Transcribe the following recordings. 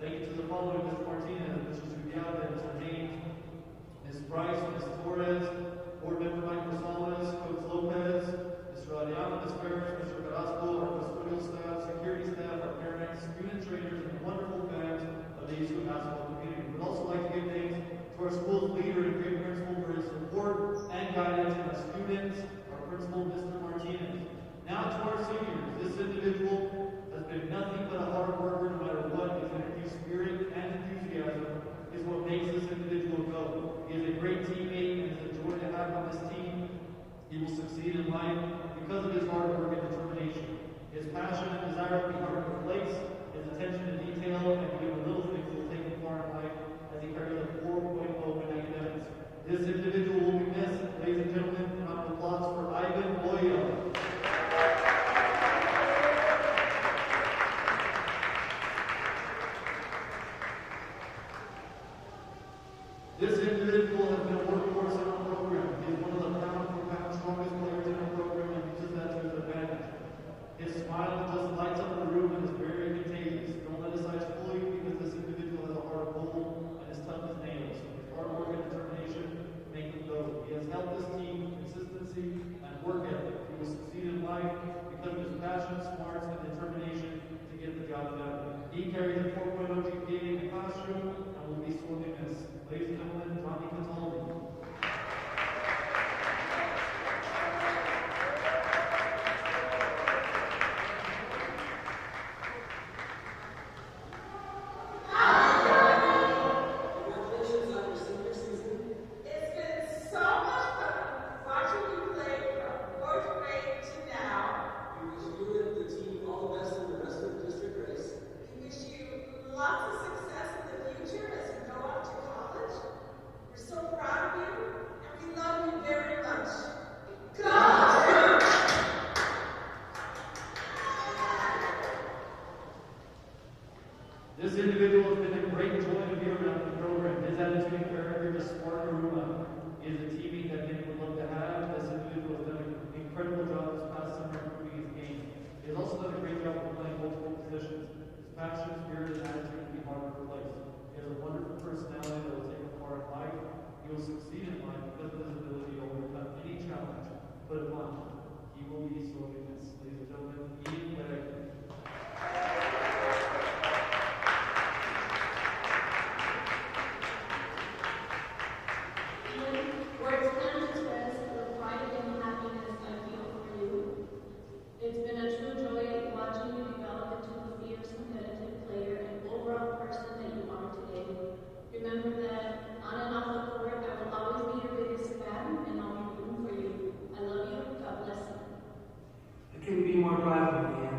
Thank you to the following: Mr. Martinez, Mr. Zubiaga, Mr. James, Ms. Price, Ms. Torres, Board Member Mike Rosales, Coach Lopez, Mr. Ariana, Ms. Ferris, Mr. Carrasco, our custodial staff, security staff, our parents, student trainers, and the wonderful fans of the Eastwood basketball community. We'd also like to give thanks to our school's leader and great principal for his support and guidance, and our students, our principal, Mr. Martinez. Now to our seniors. This individual has been nothing but a hard worker no matter what. His energy, spirit, and enthusiasm is what makes this individual go. He is a great teammate and is a joy to have on this team. He will succeed in life because of his hard work and determination. His passion and desire to be hard to replace, his attention to detail, and doing the little things will take him far in life as he carries a 4.0 in academics. This individual will be missed. Ladies and gentlemen, a round of applause for Ivan Boya. This individual has been a workhorse in our program. He is one of the pound-for-pound strongest players in our program and uses that to his advantage. His smile just lights up the room and is very contagious. Don't let his eyes fool you, because this individual has a heart of gold and is tough as nails. His hard work and determination make him go. He has helped this team with consistency and work ethic. He will succeed in life because of his passion, smarts, and determination to get the job done. He carries a 4.0 GPA in the classroom and will be sorely missed. Ladies and gentlemen, Johnny Cataldi. This individual has been a great joy to be around the program. His attitude and character just spark a room up. He is a teammate that many would love to have. This individual has done an incredible job this past summer improving his game. He has also done a great job of playing multiple positions. His passion, spirit, and attitude will be hard to replace. He has a wonderful personality that will take him far in life. He will succeed in life because of his ability to overcome any challenge. But one, he will be sorely missed. Ladies and gentlemen, Ian Wegg. It's been a true joy watching you develop into a fierce, competitive player and overall person that you are today. Remember that on and off the court, I will always be your biggest fan and I'll be rooting for you. I love you. God bless you. I couldn't be more proud of you, man.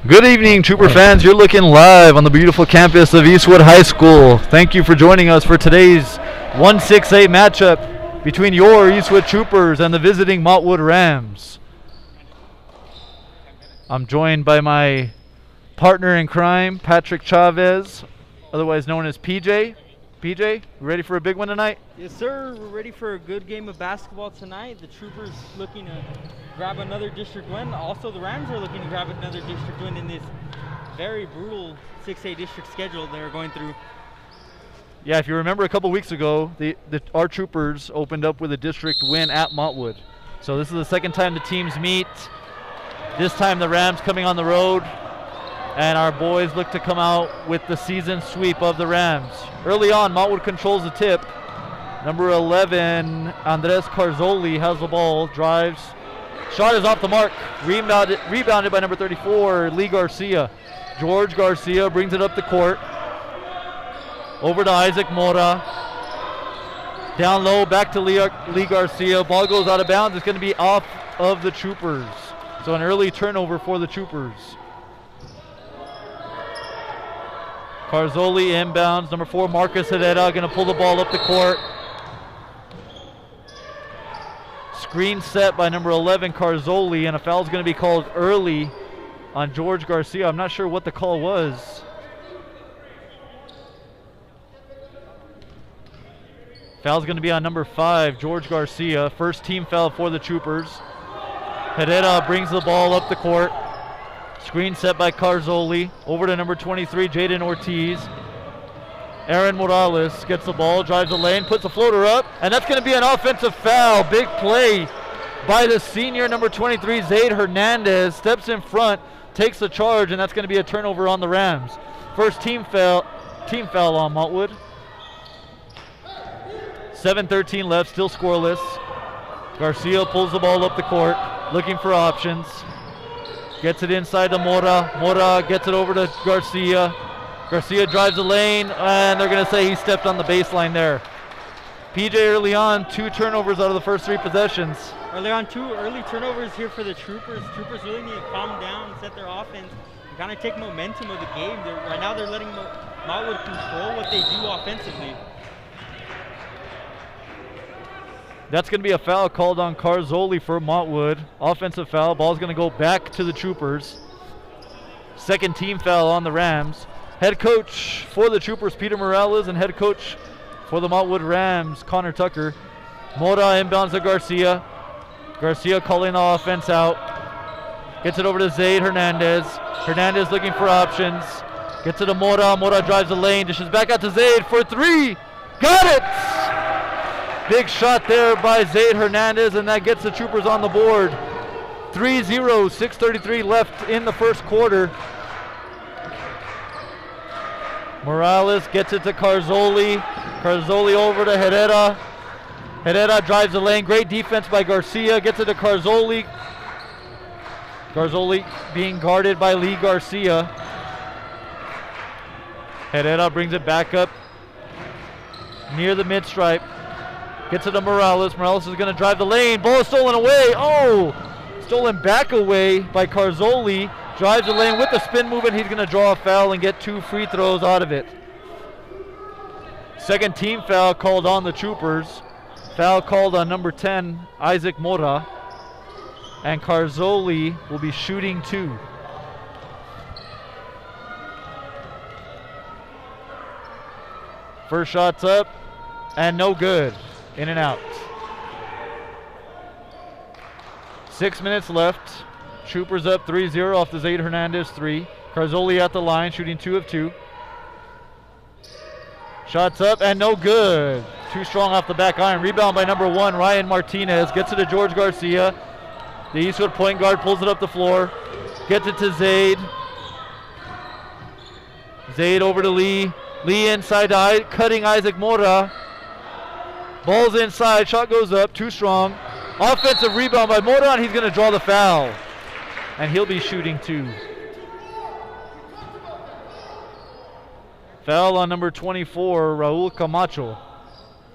Good evening, Trooper fans. You're looking live on the beautiful campus of Eastwood High School. Thank you for joining us for today's 1-6-8 matchup between your Eastwood Troopers and the visiting Montwood Rams. I'm joined by my partner in crime, Patrick Chavez, otherwise known as PJ. PJ, ready for a big one tonight? Yes, sir. We're ready for a good game of basketball tonight. The Troopers looking to grab another district win. Also, the Rams are looking to grab another district win in this very brutal 6A district schedule they're going through. Yeah, if you remember a couple weeks ago, our Troopers opened up with a district win at Montwood. So this is the second time the teams meet. This time the Rams coming on the road, and our boys look to come out with the season sweep of the Rams. Early on, Montwood controls the tip. Number 11, Andres Carzoli has the ball, drives. Shot is off the mark. Rebounded by number 34, Lee Garcia. George Garcia brings it up the court. Over to Isaac Mora. Down low, back to Lee Garcia. Ball goes out of bounds. It's going to be off of the Troopers. So an early turnover for the Troopers. Carzoli inbounds. Number 4, Marcus Herrera, going to pull the ball up the court. Screen set by number 11, Carzoli, and a foul's going to be called early on George Garcia. I'm not sure what the call was. Foul's going to be on number 5, George Garcia. First team foul for the Troopers. Herrera brings the ball up the court. Screen set by Carzoli. Over to number 23, Jaden Ortiz. Aaron Morales gets the ball, drives the lane, puts a floater up, and that's going to be an offensive foul. Big play by the senior, number 23, Zaid Hernandez. Steps in front, takes the charge, and that's going to be a turnover on the Rams. First team foul on Montwood. 7:13 left, still scoreless. Garcia pulls the ball up the court, looking for options. Gets it inside to Mora. Mora gets it over to Garcia. Garcia drives the lane, and they're going to say he stepped on the baseline there. PJ early on, 2 turnovers out of the first 3 possessions. Early on, 2 early turnovers here for the Troopers. Troopers really need to calm down and set their offense and kind of take momentum of the game. Right now they're letting Montwood control what they do offensively. That's going to be a foul called on Carzoli for Montwood. Offensive foul. Ball's going to go back to the Troopers. Second team foul on the Rams. Head coach for the Troopers, Peter Morales, and head coach for the Montwood Rams, Connor Tucker. Mora inbounds to Garcia. Garcia calling the offense out. Gets it over to Zaid Hernandez. Hernandez looking for options. Gets it to Mora. Mora drives the lane. Dishes back out to Zaid for 3. Got it! Big shot there by Zaid Hernandez, and that gets the Troopers on the board. 3-0, 6:33 left in the first quarter. Morales gets it to Carzoli. Carzoli over to Herrera. Herrera drives the lane. Great defense by Garcia. Gets it to Carzoli. Carzoli being guarded by Lee Garcia. Herrera brings it back up near the mid-stripe. Gets it to Morales. Morales is going to drive the lane. Ball is stolen away. Oh! Stolen back away by Carzoli. Drives the lane with the spin move, and he's going to draw a foul and get 2 free throws out of it. Second team foul called on the Troopers. Foul called on number 10, Isaac Mora. And Carzoli will be shooting 2. First shot's up, and no good. In and out. 6 minutes left. Troopers up 3-0 off the Zaid Hernandez 3. Carzoli at the line, shooting 2 of 2. Shots up and no good. Too strong off the back iron. Rebound by number 1, Ryan Martinez. Gets it to George Garcia. The Eastwood point guard pulls it up the floor. Gets it to Zaid. Zaid over to Lee. Lee inside to cutting Isaac Mora. Ball's inside. Shot goes up. Too strong. Offensive rebound by Mora, and he's going to draw the foul. And he'll be shooting 2. Foul on number 24, Raul Camacho.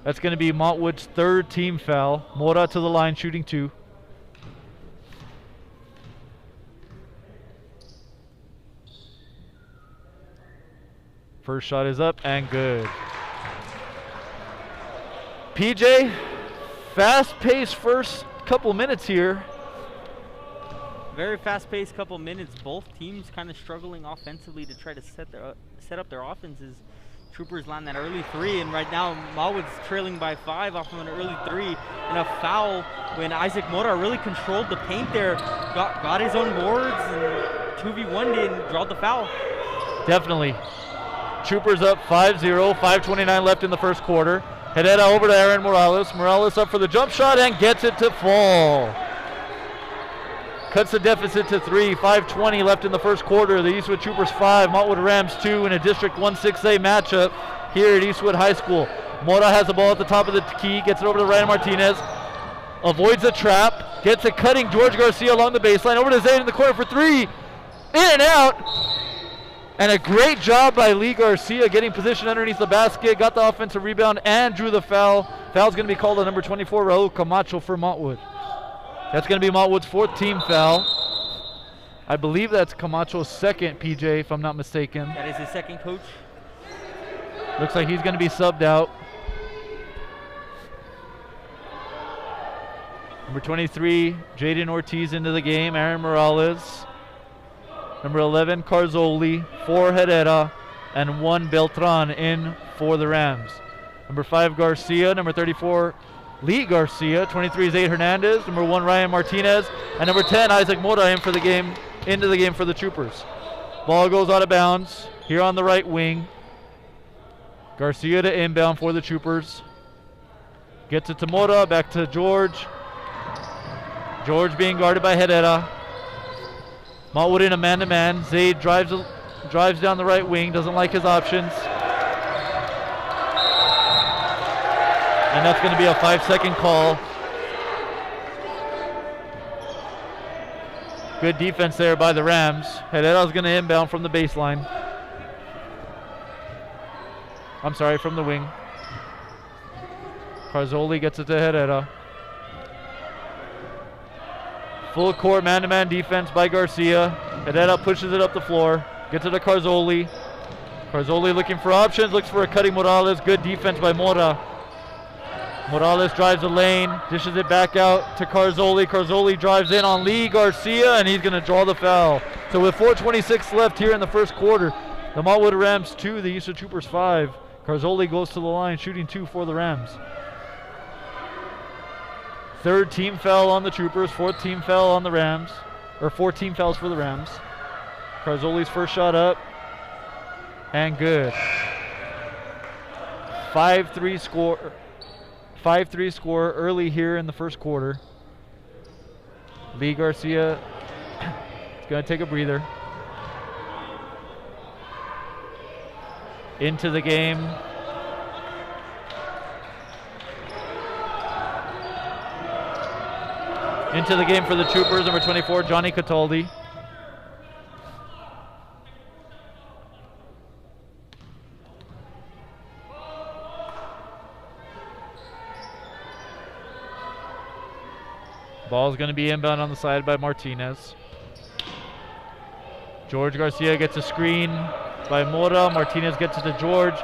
That's going to be Montwood's 3rd team foul. Mora to the line, shooting 2. First shot is up and good. PJ, fast-paced first couple minutes here. Very fast-paced couple minutes. Both teams kind of struggling offensively to try to set up their offenses. Troopers land that early three, and right now Montwood's trailing by 5 off of an early three and a foul when Isaac Mora really controlled the paint there, got his own boards and 2v1'd it and drawed the foul. Definitely. Troopers up 5-0, 5:29 left in the first quarter. Herrera over to Aaron Morales. Morales up for the jump shot and gets it to fall. Cuts the deficit to 3, 5:20 left in the first quarter. The Eastwood Troopers 5, Montwood Rams 2 in a District 1-6A matchup here at Eastwood High School. Mora has the ball at the top of the key, gets it over to Ryan Martinez, avoids the trap, gets it cutting George Garcia along the baseline, over to Zayd in the corner for 3, in and out. And a great job by Lee Garcia getting position underneath the basket, got the offensive rebound and drew the foul. Foul's going to be called on number 24, Raul Camacho for Montwood. That's going to be Montwood's 4th team foul. I believe that's Camacho's 2nd, PJ, if I'm not mistaken. That is his 2nd, coach. Looks like he's going to be subbed out. Number 23, Jaden Ortiz into the game. Aaron Morales. Number 11, Carzoli. 4, Herrera. And 1, Beltran in for the Rams. Number 5, Garcia. Number 34, Lee Garcia. 23 is 8 Hernandez. Number 1, Ryan Martinez. And number 10, Isaac Mora into the game for the Troopers. Ball goes out of bounds here on the right wing. Garcia to inbound for the Troopers. Gets it to Mora, back to George. George being guarded by Herrera. Montwood in a man-to-man. Zayd drives down the right wing, doesn't like his options. And that's going to be a 5-second call. Good defense there by the Rams. Herrera's going to inbound from the baseline. I'm sorry, from the wing. Carzoli gets it to Herrera. Full court man-to-man defense by Garcia. Herrera pushes it up the floor. Gets it to Carzoli. Carzoli looking for options, looks for a cutting Morales. Good defense by Mora. Morales drives the lane, dishes it back out to Carzoli. Carzoli drives in on Lee Garcia, and he's going to draw the foul. So with 4:26 left here in the first quarter, the Montwood Rams 2, the Eastwood Troopers 5. Carzoli goes to the line, shooting 2 for the Rams. 3rd team foul on the Troopers, 4th team foul on the Rams, or 4 team fouls for the Rams. Carzoli's first shot up, and good. 5-3 score early here in the first quarter. Lee Garcia is going to take a breather. Into the game. Into the game for the Troopers, number 24, Johnny Cataldi. Ball's going to be inbound on the side by Martinez. George Garcia gets a screen by Mora. Martinez gets it to George.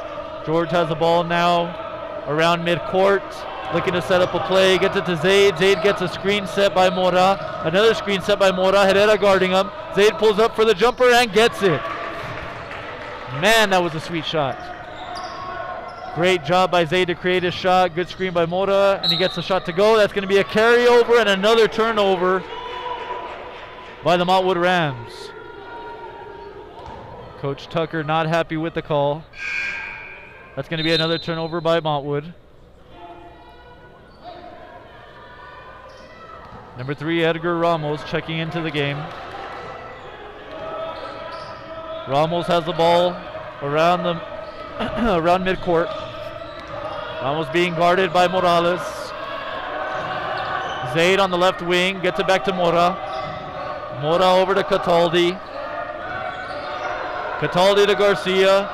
George has the ball now around midcourt, looking to set up a play. Gets it to Zayd. Zayd gets a screen set by Mora. Another screen set by Mora. Herrera guarding him. Zayd pulls up for the jumper and gets it. Man, that was a sweet shot. Great job by Zayd to create his shot. Good screen by Mora, and he gets the shot to go. That's going to be a carryover and another turnover by the Montwood Rams. Coach Tucker not happy with the call. That's going to be another turnover by Montwood. Number 3, Edgar Ramos checking into the game. Ramos has the ball around the around midcourt. Ramos being guarded by Morales. Zayd on the left wing, gets it back to Mora. Mora over to Cataldi. Cataldi to Garcia.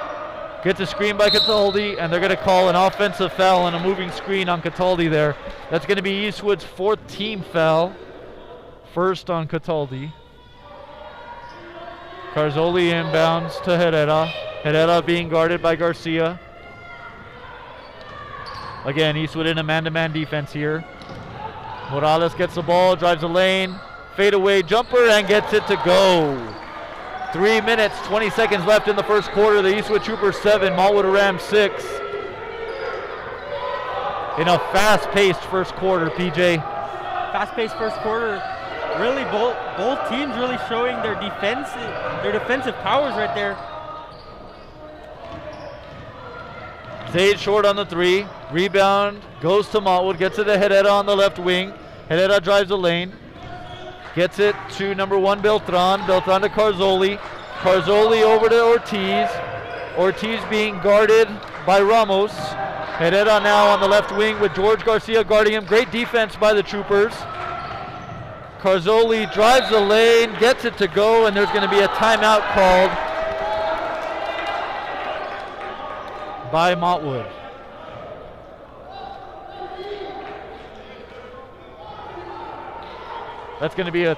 Gets a screen by Cataldi, and they're going to call an offensive foul and a moving screen on Cataldi there. That's going to be Eastwood's 4th team foul. First on Cataldi. Carzoli inbounds to Herrera. Herrera being guarded by Garcia. Again, Eastwood in a man-to-man defense here. Morales gets the ball, drives the lane, fadeaway jumper, and gets it to go. 3 minutes, 20 seconds left in the first quarter. The Eastwood Troopers 7, Montwood Rams 6. In a fast-paced first quarter, PJ. Fast-paced first quarter. Really, both teams really showing their defensive powers right there. Zaid short on the 3. Rebound goes to Montwood. Gets it to Herrera on the left wing. Herrera drives the lane. Gets it to number 1, Beltran. Beltran to Carzoli. Carzoli over to Ortiz. Ortiz being guarded by Ramos. Herrera now on the left wing with George Garcia guarding him. Great defense by the Troopers. Carzoli drives the lane, gets it to go, and there's going to be a timeout called by Montwood. That's going to be a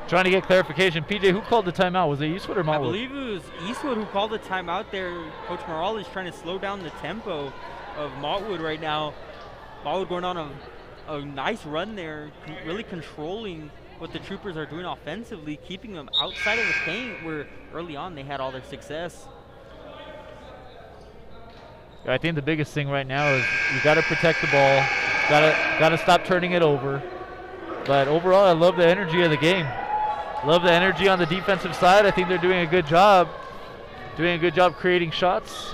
trying to get clarification. PJ, who called the timeout? Was it Eastwood or Montwood? I believe it was Eastwood who called the timeout there. Coach Morales is trying to slow down the tempo of Montwood right now. Montwood going on a nice run there, really controlling what the Troopers are doing offensively, keeping them outside of the paint where early on they had all their success. I think the biggest thing right now is you got to protect the ball, got to stop turning it over. But overall, I love the energy of the game. Love the energy on the defensive side. I think they're doing a good job. Creating shots.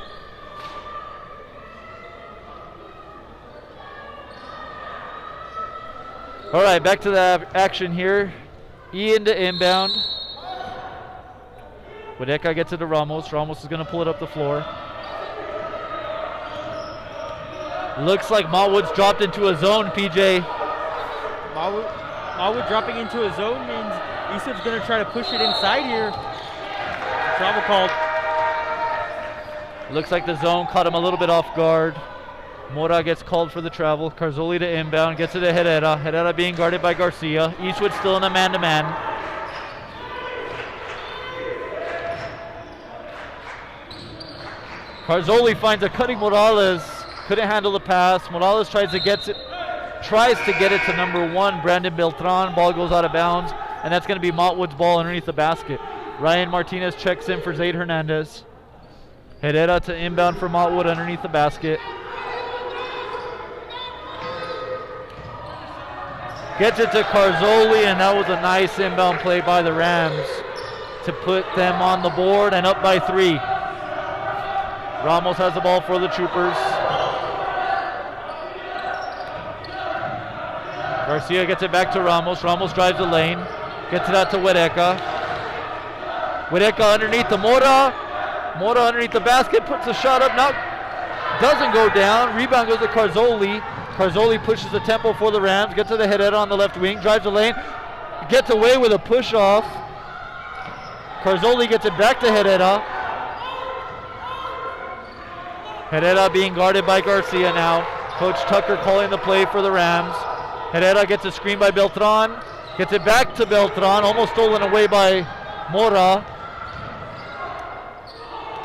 All right, back to the action here. Ian to inbound. Wadeka gets it to Ramos. Ramos is going to pull it up the floor. Looks like Montwood's dropped into a zone, PJ. Montwood dropping into a zone means Eastwood's going to try to push it inside here. Travel called. Looks like the zone caught him a little bit off guard. Mora gets called for the travel. Carzoli to inbound, gets it to Herrera. Herrera being guarded by Garcia. Eastwood still in a man-to-man. Carzoli finds a cutting Morales. Couldn't handle the pass. Morales tries to get it to number 1, Brandon Beltran. Ball goes out of bounds, and that's going to be Montwood's ball underneath the basket. Ryan Martinez checks in for Zaid Hernandez. Herrera to inbound for Montwood underneath the basket. Gets it to Carzoli, and that was a nice inbound play by the Rams to put them on the board and up by 3. Ramos has the ball for the Troopers. Garcia gets it back to Ramos. Ramos drives the lane. Gets it out to Wadeka. Wadeka underneath the Mora. Mora underneath the basket. Puts the shot up. Now doesn't go down. Rebound goes to Carzoli. Carzoli pushes the tempo for the Rams. Gets to the Herrera on the left wing. Drives the lane. Gets away with a push off. Carzoli gets it back to Herrera. Herrera being guarded by Garcia now. Coach Tucker calling the play for the Rams. Herrera gets a screen by Beltran. Gets it back to Beltran. Almost stolen away by Mora.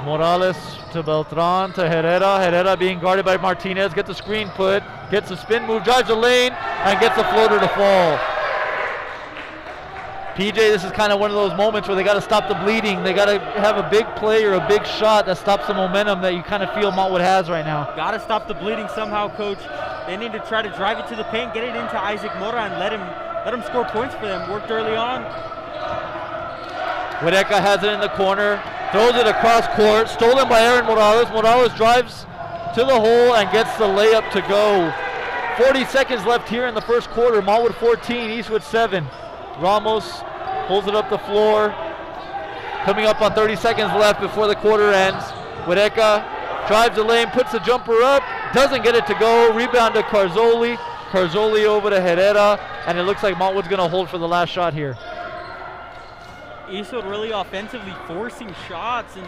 Morales to Beltran to Herrera. Herrera being guarded by Martinez. Gets the screen put. Gets a spin move. Drives the lane. And gets the floater to fall. PJ, this is kind of one of those moments where they got to stop the bleeding. They got to have a big play or a big shot that stops the momentum that you kind of feel Montwood has right now. Got to stop the bleeding somehow, Coach. They need to try to drive it to the paint, get it into Isaac Mora, and let him score points for them. Worked early on. Wadeka has it in the corner, throws it across court, stolen by Aaron Morales. Morales drives to the hole and gets the layup to go. 40 seconds left here in the first quarter. Montwood 14, Eastwood 7. Ramos pulls it up the floor. Coming up on 30 seconds left before the quarter ends. Wadeka drives the lane, puts the jumper up, doesn't get it to go. Rebound to Carzoli. Carzoli over to Herrera, and it looks like Montwood's going to hold for the last shot here. Eastwood really offensively forcing shots and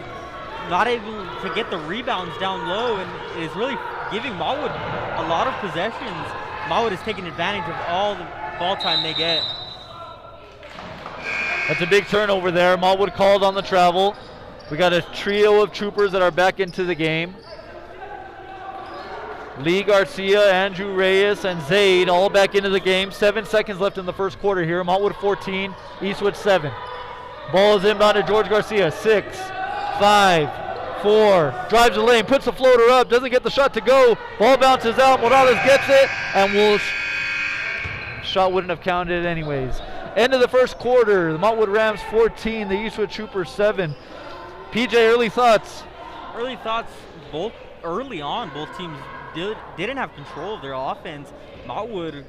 not able to get the rebounds down low, and is really giving Montwood a lot of possessions. Montwood is taking advantage of all the ball time they get. That's a big turnover there. Montwood called on the travel. We got a trio of troopers that are back into the game. Lee Garcia, Andrew Reyes, and Zaid all back into the game. 7 seconds left in the first quarter here. Montwood 14, Eastwood 7. Ball is inbound to George Garcia. 6, 5, 4. Drives the lane, puts the floater up, doesn't get the shot to go. Ball bounces out, Morales gets it, and shot wouldn't have counted anyways. End of the first quarter, the Montwood Rams 14, the Eastwood Troopers 7. PJ, early thoughts? Early thoughts, early on, both teams didn't have control of their offense. Montwood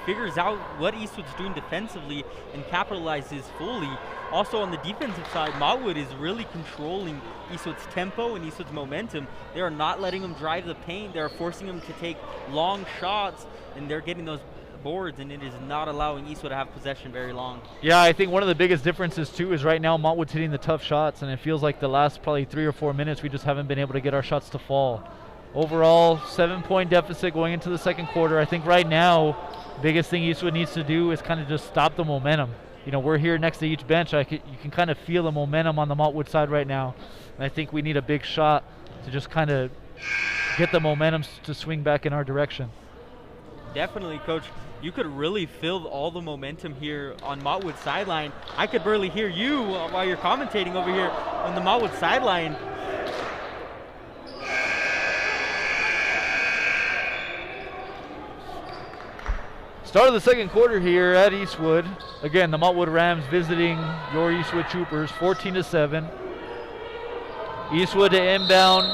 figures out what Eastwood's doing defensively and capitalizes fully. Also on the defensive side, Montwood is really controlling Eastwood's tempo and Eastwood's momentum. They are not letting them drive the paint. They're forcing them to take long shots, and they're getting those boards, and it is not allowing Eastwood to have possession very long. Yeah, I think one of the biggest differences too is right now Montwood's hitting the tough shots, and it feels like the last probably 3 or 4 minutes we just haven't been able to get our shots to fall. Overall, 7-point deficit going into the second quarter. I think right now, biggest thing Eastwood needs to do is kind of just stop the momentum. You know, we're here next to each bench. You can kind of feel the momentum on the Montwood side right now. And I think we need a big shot to just kind of get the momentum to swing back in our direction. Definitely, Coach. You could really feel all the momentum here on Montwood's sideline. I could barely hear you while you're commentating over here on the Montwood sideline. Start of the second quarter here at Eastwood. Again, the Montwood Rams visiting your Eastwood Troopers, 14-7. Eastwood to inbound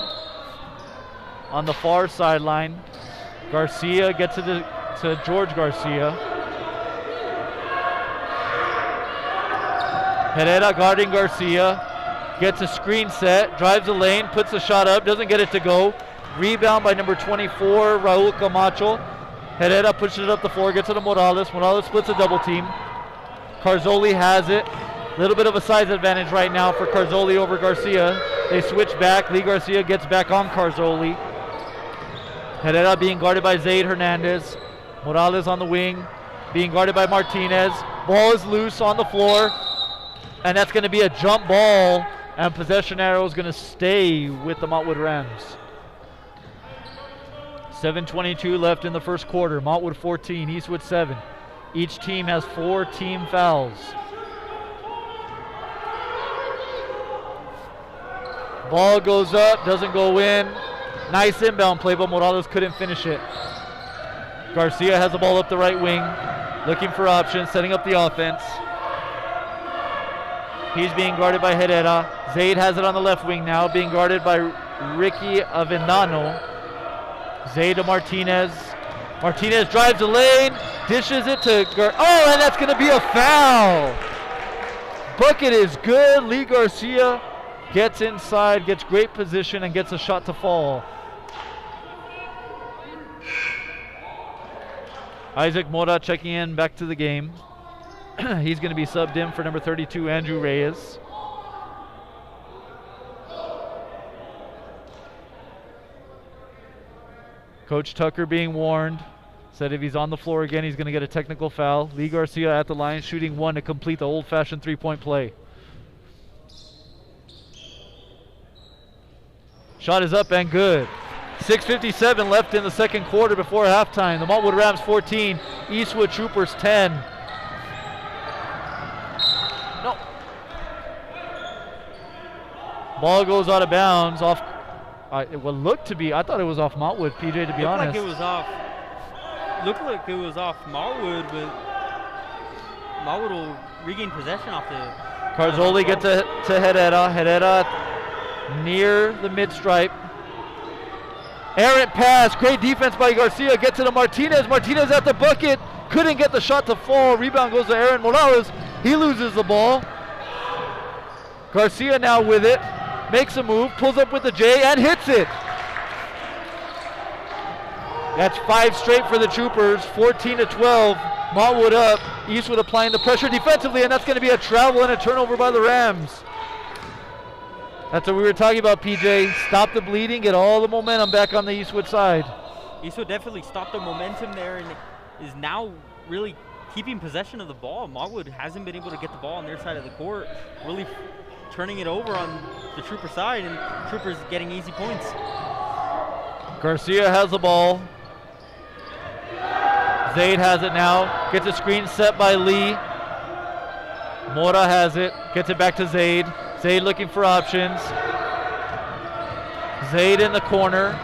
on the far sideline. Garcia gets it to George Garcia. Herrera guarding Garcia. Gets a screen set, drives the lane, puts the shot up, doesn't get it to go. Rebound by number 24, Raul Camacho. Herrera pushes it up the floor, gets it to Morales. Morales splits a double team. Carzoli has it. A little bit of a size advantage right now for Carzoli over Garcia. They switch back. Lee Garcia gets back on Carzoli. Herrera being guarded by Zaid Hernandez. Morales on the wing, being guarded by Martinez. Ball is loose on the floor, and that's going to be a jump ball, and possession arrow is going to stay with the Montwood Rams. 7:22 left in the first quarter. Montwood 14, Eastwood 7. Each team has 4 team fouls. Ball goes up, doesn't go in. Nice inbound play, but Morales couldn't finish it. Garcia has the ball up the right wing, looking for options, setting up the offense. He's being guarded by Herrera. Zaid has it on the left wing now, being guarded by Ricky Avenano. Zaid to Martinez. Martinez drives the lane, dishes it to oh, and that's going to be a foul. Bucket is good. Lee Garcia gets inside, gets great position, and gets a shot to fall. Isaac Mora checking in back to the game. He's going to be subbed in for number 32, Andrew Reyes. Coach Tucker being warned. Said if he's on the floor again, he's going to get a technical foul. Lee Garcia at the line, shooting 1 to complete the old-fashioned three-point play. Shot is up and good. 6:57 left in the second quarter before halftime. The Montwood Rams 14, Eastwood Troopers 10. No. Ball goes out of bounds off. It would look to be. I thought it was off Montwood, PJ, to be honest. Like it was off. Looked like it was off Montwood, but Montwood will regain possession off the. Carzoli gets to Herrera. Herrera near the mid-stripe. Errant pass, great defense by Garcia, gets it to Martinez. Martinez at the bucket, couldn't get the shot to fall. Rebound goes to Aaron Morales. He loses the ball. Garcia now with it, makes a move, pulls up with the J, and hits it. That's 5 straight for the Troopers, 14-12. Montwood up, Eastwood applying the pressure defensively, and that's going to be a travel and a turnover by the Rams. That's what we were talking about, PJ. Stop the bleeding, get all the momentum back on the Eastwood side. Eastwood definitely stopped the momentum there and is now really keeping possession of the ball. Montwood hasn't been able to get the ball on their side of the court, really turning it over on the Trooper side, and Troopers getting easy points. Garcia has the ball. Zaid has it now. Gets a screen set by Lee. Mora has it. Gets it back to Zaid. Zaid looking for options. Zaid in the corner.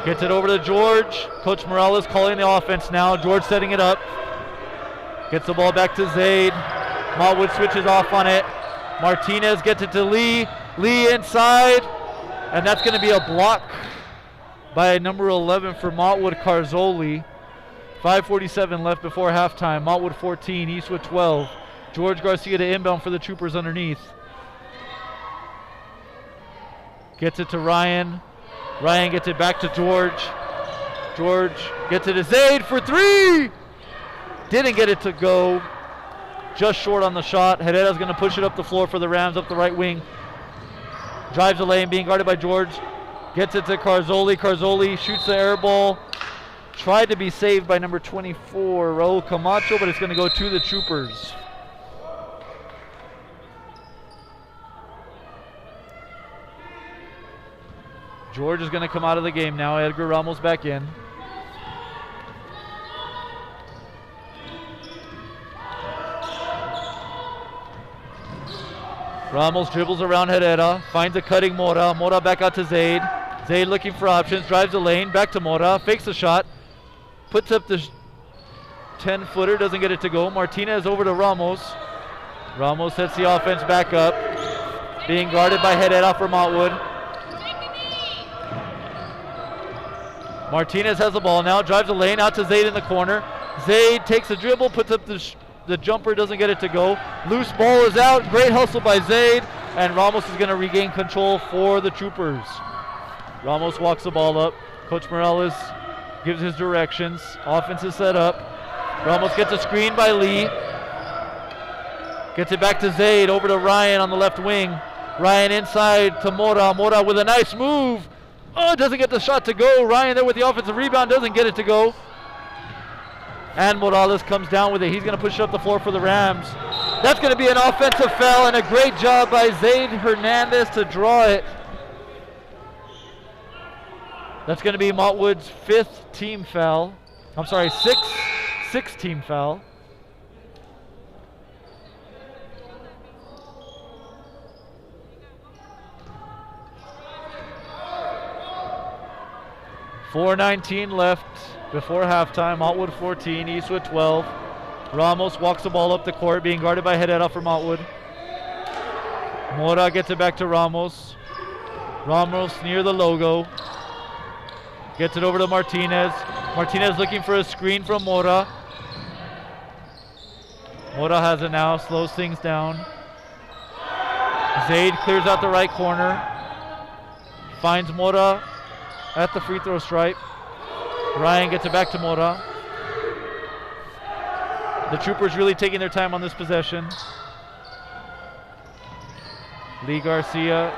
Gets it over to George. Coach Morales calling the offense now. George setting it up. Gets the ball back to Zaid. Montwood switches off on it. Martinez gets it to Lee. Lee inside. And that's going to be a block by number 11 for Montwood, Carzoli. 5:47 left before halftime. Montwood 14, Eastwood 12. George Garcia to inbound for the Troopers underneath. Gets it to Ryan. Ryan gets it back to George. George gets it to Zaid for three. Didn't get it to go. Just short on the shot. Herrera's going to push it up the floor for the Rams, up the right wing. Drives the lane, being guarded by George. Gets it to Carzoli. Carzoli shoots the air ball. Tried to be saved by number 24, Raul Camacho, but it's going to go to the Troopers. George is going to come out of the game now. Edgar Ramos back in. Ramos dribbles around Herrera, finds a cutting Mora. Mora back out to Zaid. Zaid looking for options, drives the lane, back to Mora, fakes the shot, puts up the 10-footer, doesn't get it to go. Martinez over to Ramos. Ramos sets the offense back up, being guarded by Herrera for Montwood. Martinez has the ball now, drives the lane out to Zaid in the corner. Zaid takes the dribble, puts up the jumper, doesn't get it to go. Loose ball is out, great hustle by Zaid, and Ramos is going to regain control for the Troopers. Ramos walks the ball up. Coach Morales gives his directions. Offense is set up. Ramos gets a screen by Lee. Gets it back to Zaid, over to Ryan on the left wing. Ryan inside to Mora. Mora with a nice move. Oh, doesn't get the shot to go. Ryan there with the offensive rebound, doesn't get it to go. And Morales comes down with it. He's going to push it up the floor for the Rams. That's going to be an offensive foul, and a great job by Zaid Hernandez to draw it. That's going to be Montwood's fifth team foul. I'm sorry, sixth team foul. .4:19 left before halftime. Montwood 14, Eastwood 12. Ramos walks the ball up the court, being guarded by Herrera for Montwood. Mora gets it back to Ramos. Ramos near the logo. Gets it over to Martinez. Martinez looking for a screen from Mora. Mora has it now, slows things down. Zaid clears out the right corner. Finds Mora at the free throw stripe. Ryan gets it back to Mora. The Troopers really taking their time on this possession. Lee Garcia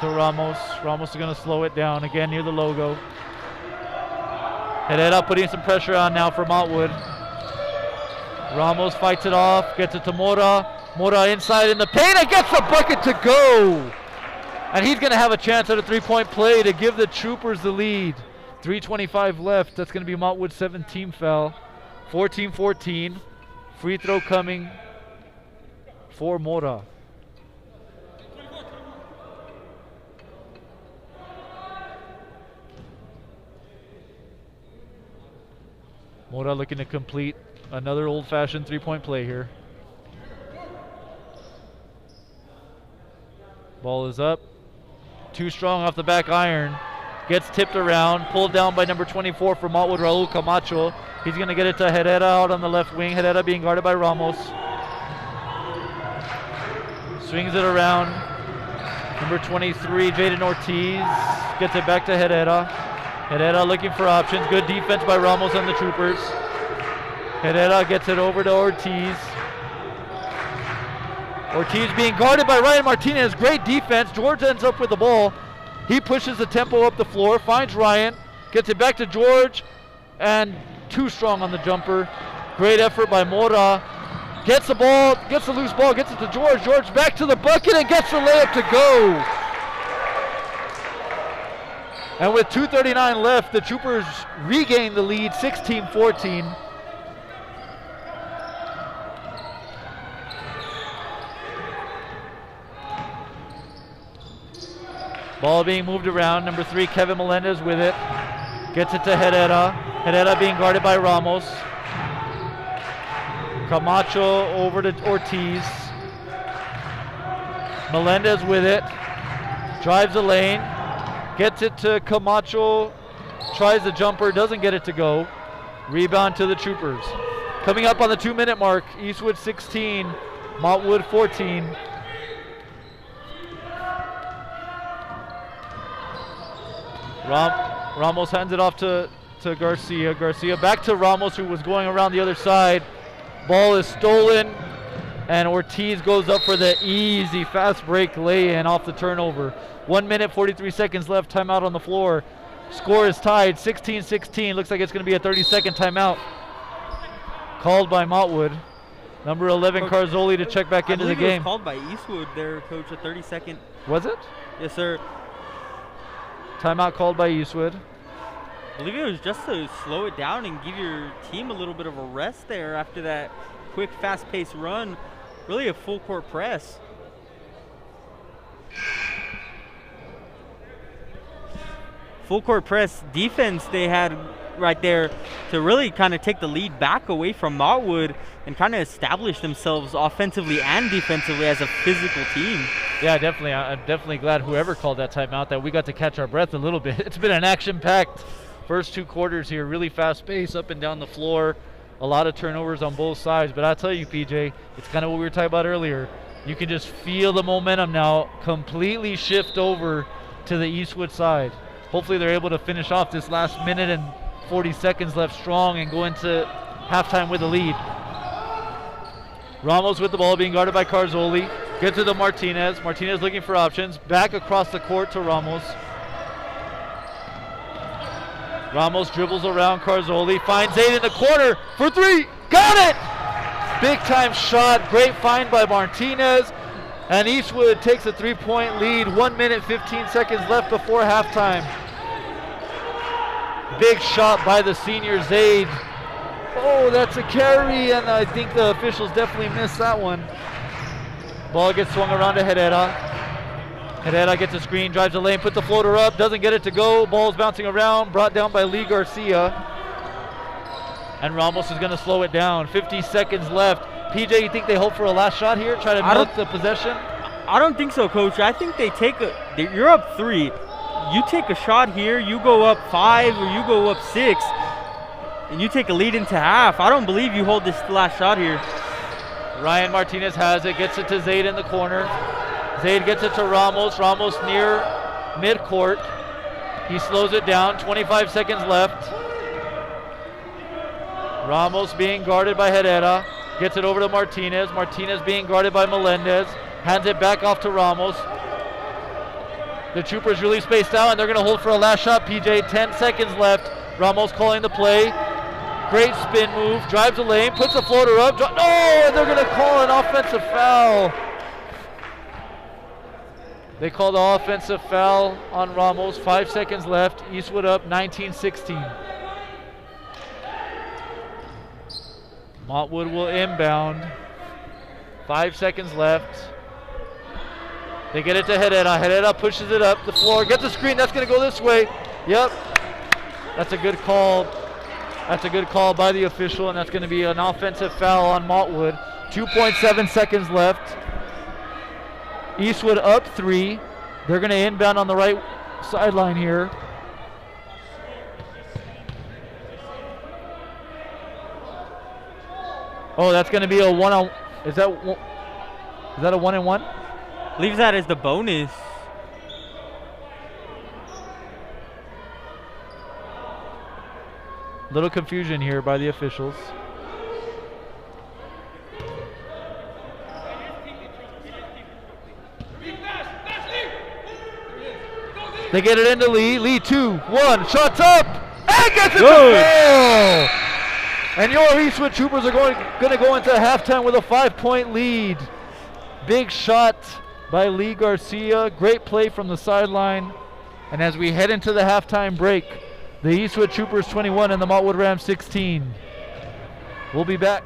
to Ramos. Ramos is going to slow it down again near the logo. Herrera putting some pressure on now for Montwood. Ramos fights it off, gets it to Mora. Mora inside in the paint and gets the bucket to go. And he's going to have a chance at a three-point play to give the Troopers the lead. 3:25 left. That's going to be Montwood's 7th team foul. 14-14. Free throw coming for Mora. Mora looking to complete another old-fashioned three-point play here. Ball is up. Too strong off the back iron. Gets tipped around, pulled down by number 24 for Montwood, Raul Camacho. He's going to get it to Herrera out on the left wing. Herrera being guarded by Ramos. Swings it around. Number 23, Jaden Ortiz, gets it back to Herrera. Herrera looking for options. Good defense by Ramos and the Troopers. Herrera gets it over to Ortiz. Ortiz being guarded by Ryan Martinez. Great defense. George ends up with the ball. He pushes the tempo up the floor, finds Ryan. Gets it back to George, and too strong on the jumper. Great effort by Mora. Gets the ball, gets the loose ball, gets it to George. George back to the bucket and gets the layup to go. And with 2:39 left, the Troopers regain the lead, 16-14. Ball being moved around. Number 3, Kevin Melendez with it. Gets it to Herrera. Herrera being guarded by Ramos. Camacho over to Ortiz. Melendez with it. Drives the lane. Gets it to Camacho. Tries the jumper. Doesn't get it to go. Rebound to the Troopers. Coming up on the 2-minute mark. Eastwood 16. Montwood 14. Ramos hands it off to Garcia. Garcia back to Ramos, who was going around the other side. Ball is stolen, and Ortiz goes up for the easy fast break lay-in off the turnover. 1 minute, 43 seconds left, timeout on the floor. Score is tied, 16-16. Looks like it's going to be a 30-second timeout called by Montwood. Number 11, Coach Carzoli, to check back into the game. It was called by Eastwood there, Coach, a 30-second. Was it? Yes, sir. Timeout called by Eastwood. I believe it was just to slow it down and give your team a little bit of a rest there after that quick, fast-paced run. Really a full-court press. Full-court press defense they had right there to really kind of take the lead back away from Montwood and kind of establish themselves offensively and defensively as a physical team. Yeah, definitely. I'm definitely glad whoever called that timeout that we got to catch our breath a little bit. It's been an action-packed first 2 quarters here, really fast pace up and down the floor. A lot of turnovers on both sides, but I'll tell you, PJ, it's kind of what we were talking about earlier. You can just feel the momentum now completely shift over to the Eastwood side. Hopefully they're able to finish off this last minute and 40 seconds left strong and go into halftime with a lead. Ramos with the ball, being guarded by Carzoli. Gets it to Martinez. Martinez looking for options. Back across the court to Ramos. Ramos dribbles around Carzoli. Finds Zaid in the corner for 3. Got it! Big time shot. Great find by Martinez. And Eastwood takes a 3-point lead. 1 minute, 15 seconds left before halftime. Big shot by the senior Zaid. Oh, that's a carry, and I think the officials definitely missed that one. Ball gets swung around to Herrera. Herrera gets a screen, drives the lane, puts the floater up, doesn't get it to go. Ball's bouncing around, brought down by Lee Garcia. And Ramos is going to slow it down. 50 seconds left. PJ, you think they hope for a last shot here? Try to milk the possession? I don't think so, Coach. I think they take you're up 3. You take a shot here, you go up 5 or you go up 6, and you take a lead into half. I don't believe you hold this last shot here. Ryan Martinez has it, gets it to Zaid in the corner. Zaid gets it to Ramos. Ramos near midcourt. He slows it down. 25 seconds left. Ramos being guarded by Herrera. Gets it over to Martinez. Martinez being guarded by Melendez. Hands it back off to Ramos. The Troopers really spaced out, and they're going to hold for a last shot, PJ. 10 seconds left. Ramos calling the play. Great spin move. Drives the lane. Puts the floater up. Oh, they're going to call an offensive foul. They call the offensive foul on Ramos. 5 seconds left. Eastwood up 19-16. Montwood will inbound. 5 seconds left. They get it to Herrera. Herrera pushes it up the floor. Gets a screen. That's going to go this way. Yep. That's a good call. That's a good call by the official, and that's going to be an offensive foul on Montwood. 2.7 seconds left. Eastwood up 3. They're going to inbound on the right sideline here. Oh, that's going to be a one-on. Is that a 1-and-1? Leaves that as the bonus. Little confusion here by the officials. They get it into Lee. Lee 2-1. Shots up. and gets it to goal! And your Eastwood Troopers are going to go into halftime with a 5-point lead. Big shot by Lee Garcia. Great play from the sideline. And as we head into the halftime break, the Eastwood Troopers 21 and the Montwood Rams 16. We'll be back.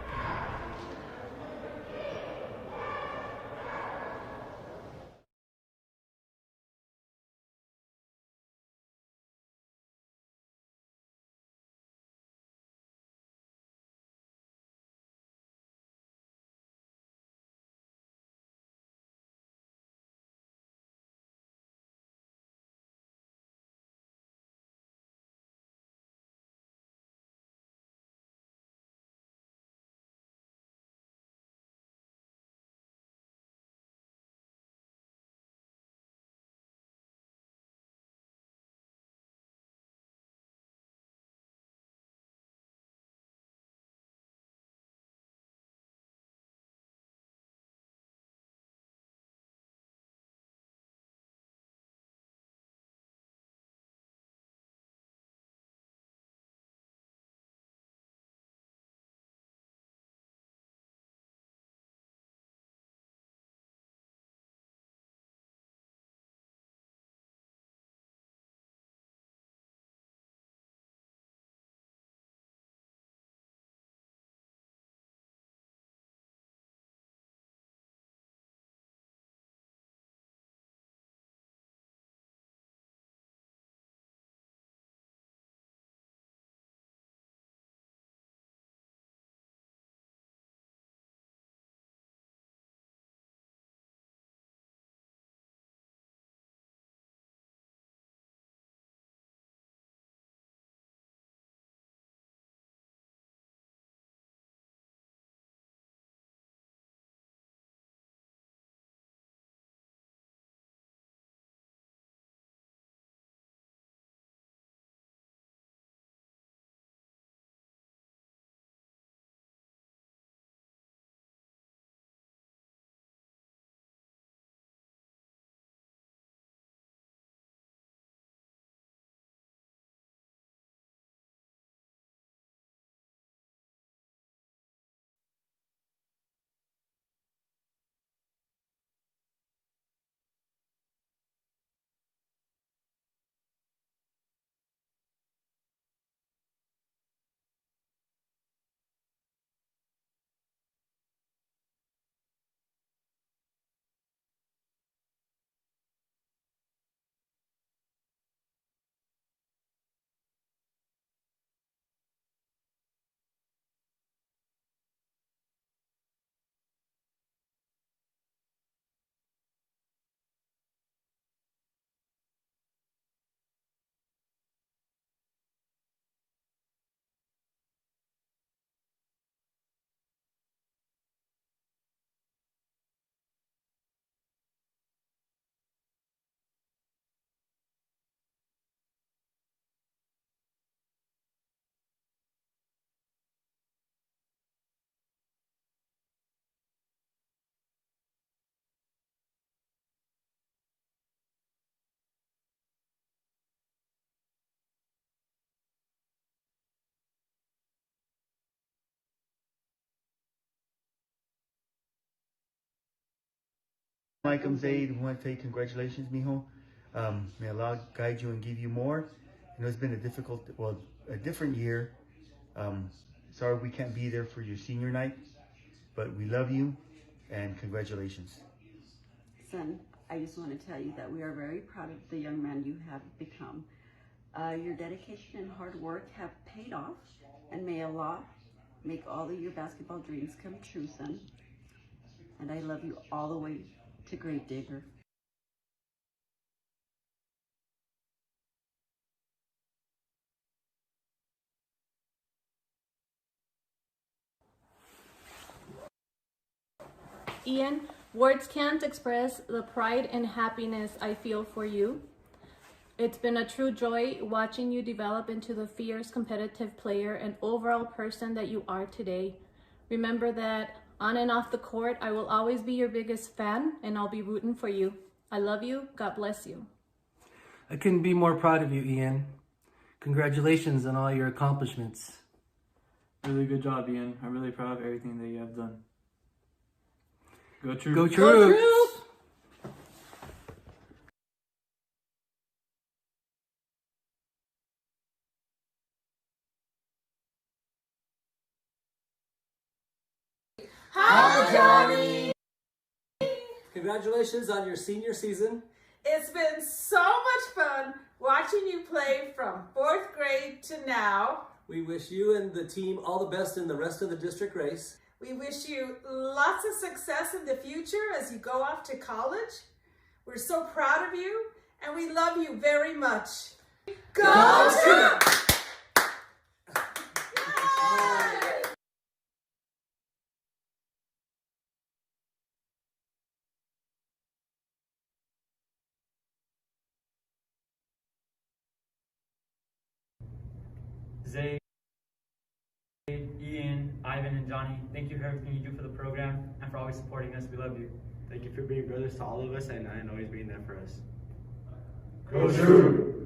Michael Zaid, we want to say congratulations, mijo. May Allah guide you and give you more. I know it's been a different year. Sorry we can't be there for your senior night, but we love you and congratulations. Son, I just want to tell you that we are very proud of the young man you have become. Your dedication and hard work have paid off, and may Allah make all of your basketball dreams come true, son. And I love you all the way to Grave Digger. Ian, words can't express the pride and happiness I feel for you. It's been a true joy watching you develop into the fierce competitive player and overall person that you are today. Remember that on and off the court, I will always be your biggest fan and I'll be rooting for you. I love you. God bless you. I couldn't be more proud of you, Ian. Congratulations on all your accomplishments. Really good job, Ian. I'm really proud of everything that you have done. Go Troops! Go Troops! Hi, Johnny! Congratulations on your senior season. It's been so much fun watching you play from 4th grade to now. We wish you and the team all the best in the rest of the district race. We wish you lots of success in the future as you go off to college. We're so proud of you, and we love you very much. Go Troops! Zay, Ian, Ivan, and Johnny, thank you for everything you do for the program and for always supporting us. We love you. Thank you for being brothers to all of us and always being there for us. Go Troops!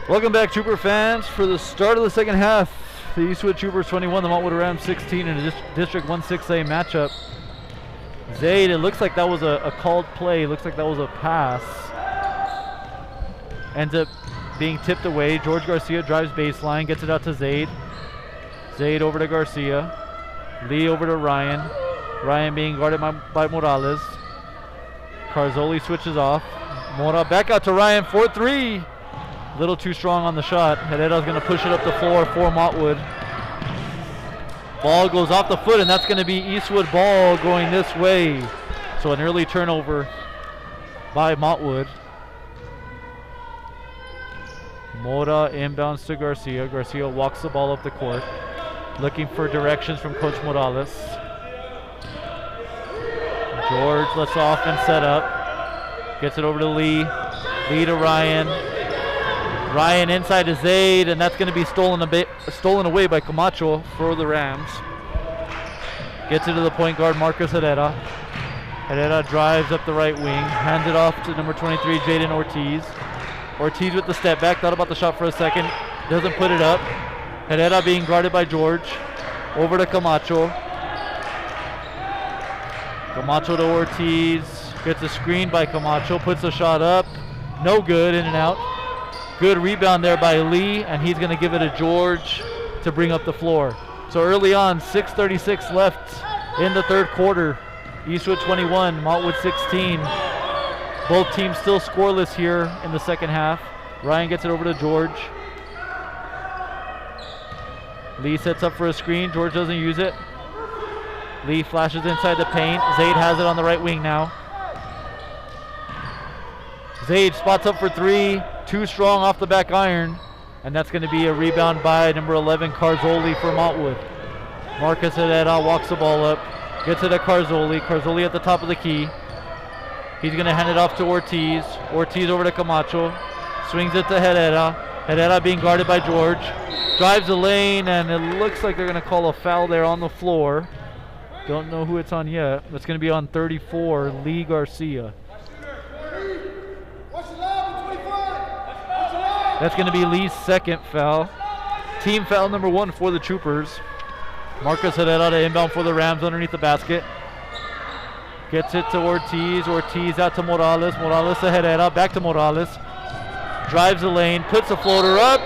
Welcome back, Trooper fans, for the start of the second half. The Eastwood Troopers 21, the Montwood Rams 16 in a District 1 6A matchup. Zaid, it looks like that was a called play. Looks like that was a pass. Ends up being tipped away. George Garcia drives baseline, gets it out to Zaid. Zaid over to Garcia. Lee over to Ryan. Ryan being guarded by Morales. Carzoli switches off. Mora back out to Ryan for 3. A little too strong on the shot. Herrera's going to push it up the floor for Montwood. Ball goes off the foot, and that's going to be Eastwood ball going this way. So an early turnover by Montwood. Mora inbounds to Garcia. Garcia walks the ball up the court, looking for directions from Coach Morales. George lets off and set up. Gets it over to Lee. Lee to Ryan. Ryan inside to Zaid, and that's going to be stolen away by Camacho for the Rams. Gets it to the point guard, Marcus Herrera. Herrera drives up the right wing, hands it off to number 23, Jaden Ortiz. Ortiz with the step back, thought about the shot for a second, doesn't put it up. Herrera being guarded by George. Over to Camacho. Camacho to Ortiz. Gets a screen by Camacho, puts the shot up. No good, in and out. Good rebound there by Lee, and he's going to give it to George to bring up the floor. So early on, 6:36 left in the third quarter. Eastwood 21, Montwood 16. Both teams still scoreless here in the second half. Ryan gets it over to George. Lee sets up for a screen. George doesn't use it. Lee flashes inside the paint. Zaid has it on the right wing now. Zaid spots up for 3. Too strong off the back iron. And that's going to be a rebound by number 11, Carzoli for Montwood. Marcus Herrera walks the ball up. Gets it to Carzoli. Carzoli at the top of the key. He's going to hand it off to Ortiz. Ortiz over to Camacho. Swings it to Herrera. Herrera being guarded by George. Drives the lane, and it looks like they're going to call a foul there on the floor. Don't know who it's on yet. It's going to be on 34, Lee Garcia. That's going to be Lee's second foul. Team foul number 1 for the Troopers. Marcus Herrera to inbound for the Rams underneath the basket. Gets it to Ortiz. Ortiz out to Morales. Morales to Herrera. Back to Morales. Drives the lane. Puts the floater up.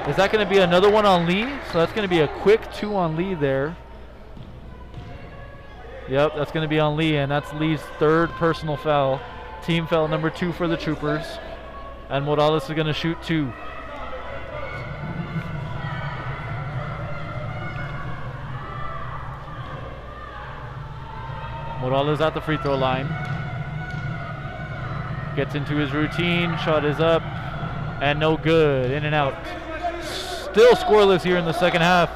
Is that going to be another one on Lee? So that's going to be a quick 2 on Lee there. Yep, that's going to be on Lee, and that's Lee's third personal foul. Team foul number 2 for the Troopers. And Morales is going to shoot 2. Morales at the free throw line. Gets into his routine. Shot is up. And no good. In and out. Still scoreless here in the second half.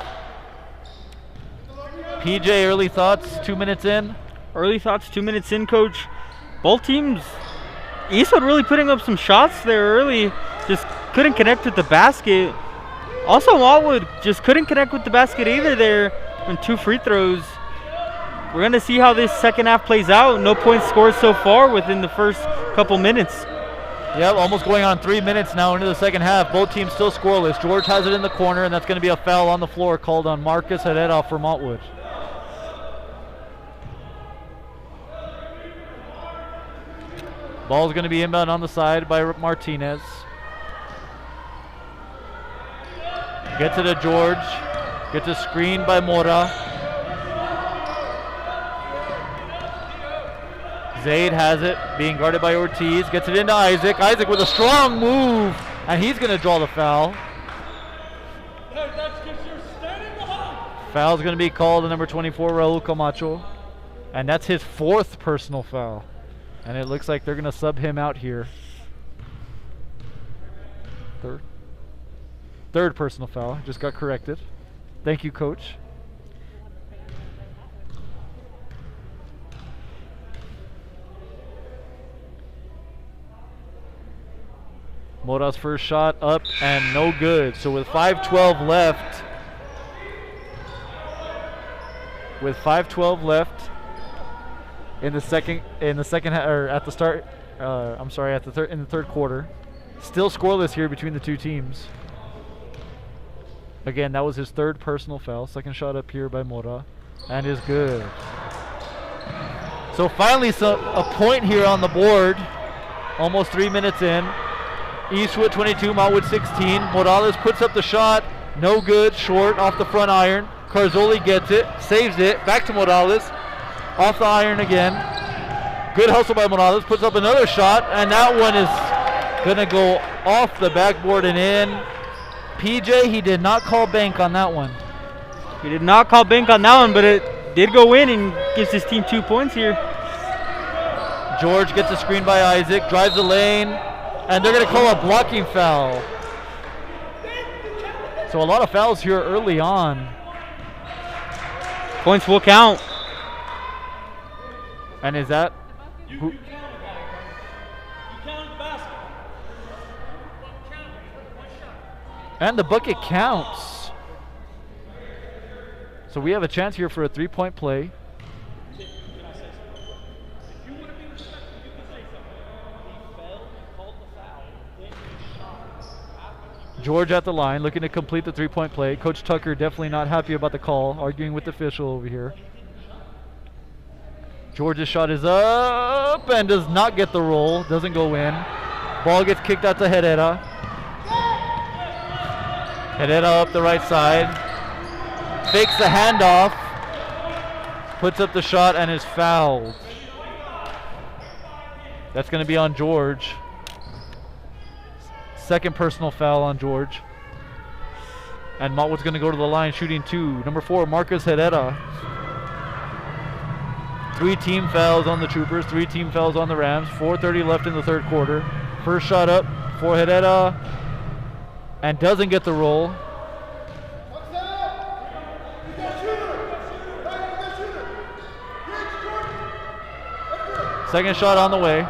PJ, early thoughts 2 minutes in? Early thoughts 2 minutes in, Coach. Both teams, Eastwood really putting up some shots there early. Just couldn't connect with the basket. Also, Montwood just couldn't connect with the basket either there on 2 free throws. We're going to see how this second half plays out. No points scored so far within the first couple minutes. Yep, almost going on 3 minutes now into the second half. Both teams still scoreless. George has it in the corner, and that's going to be a foul on the floor called on Marcus Herrera for Montwood. Ball's going to be inbound on the side by Martinez. Gets it to George. Gets a screen by Mora. Zaid has it, being guarded by Ortiz. Gets it into Isaac. Isaac with a strong move, and he's going to draw the foul. Foul's going to be called to number 24, Raul Camacho. And that's his 4th personal foul. And it looks like they're going to sub him out here. Third personal foul. Just got corrected. Thank you, Coach. Mora's first shot up and no good. So with 5:12 left, in the second or at the start, in the third quarter, still scoreless here between the two teams. Again, that was his 3rd personal foul. Second shot up here by Mora, and is good. So finally a point here on the board. Almost 3 minutes in. Eastwood 22, Montwood 16. Morales puts up the shot. No good, short, off the front iron. Carzoli gets it, saves it, back to Morales. Off the iron again. Good hustle by Morales, puts up another shot, and that one is gonna go off the backboard and in. PJ, he did not call bank on that one. He did not call bank on that one, but it did go in and gives his team 2 points here. George gets a screen by Isaac, drives the lane, and they're gonna call a blocking foul. So a lot of fouls here early on. Points will count. And is that who? And the bucket counts. So we have a chance here for a 3-point play. George at the line, looking to complete the 3-point play. Coach Tucker definitely not happy about the call, arguing with the official over here. George's shot is up and does not get the roll, doesn't go in. Ball gets kicked out to Herrera. Herrera up the right side. Fakes the handoff. Puts up the shot and is fouled. That's going to be on George. Second personal foul on George. And Montwood's going to go to the line shooting 2. Number 4, Marcus Herrera. 3 team fouls on the Troopers, 3 team fouls on the Rams. 4:30 left in the third quarter. First shot up for Herrera. And doesn't get the roll. Second shot on the way.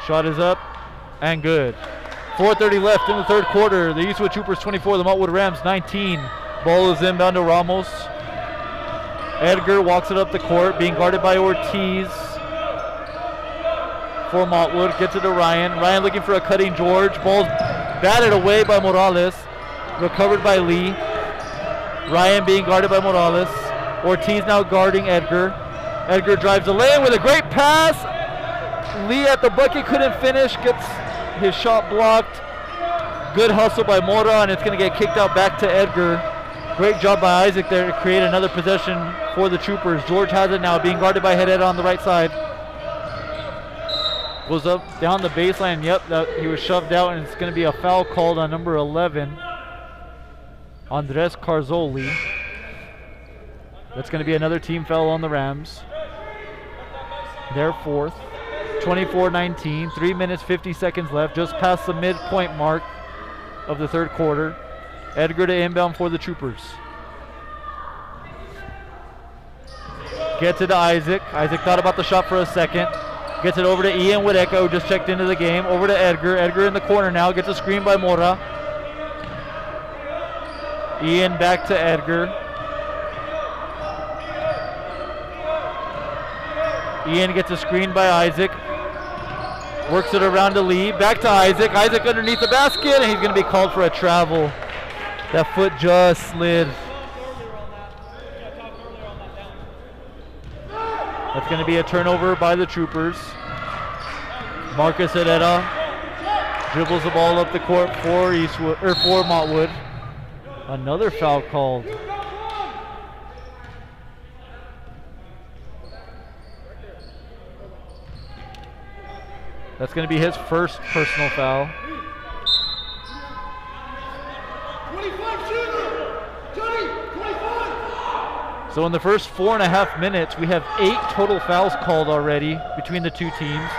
Shot is up and good. 4:30 left in the third quarter. The Eastwood Troopers 24, the Montwood Rams 19. Ball is inbound to Ramos. Edgar walks it up the court, being guarded by Ortiz for Montwood. Gets it to Ryan. Ryan looking for a cutting George. Ball's batted away by Morales. Recovered by Lee. Ryan being guarded by Morales. Ortiz now guarding Edgar. Edgar drives the lane with a great pass. Lee at the bucket couldn't finish. Gets his shot blocked. Good hustle by Mora, and it's going to get kicked out back to Edgar. Great job by Isaac there to create another possession for the Troopers. George has it now, being guarded by Herrera on the right side. Goes up down the baseline. Yep, he was shoved out, and it's going to be a foul called on number 11, Andres Carzoli. That's going to be another team foul on the Rams. Their 4th. 24-19, 3 minutes 50 seconds left, just past the midpoint mark of the third quarter. Edgar to inbound for the Troopers. Gets it to Isaac. Isaac thought about the shot for a second. Gets it over to Ian Wadeka, who just checked into the game. Over to Edgar. Edgar in the corner now. Gets a screen by Mora. Ian back to Edgar. Ian gets a screen by Isaac. Works it around to Lee. Back to Isaac. Isaac underneath the basket, and he's going to be called for a travel. That foot just slid. That's going to be a turnover by the Troopers. Marcus Herrera dribbles the ball up the court for Eastwood, or for Montwood. Another foul called. That's going to be his first personal foul. So in the first 4.5 minutes, we have 8 total fouls called already between the two teams.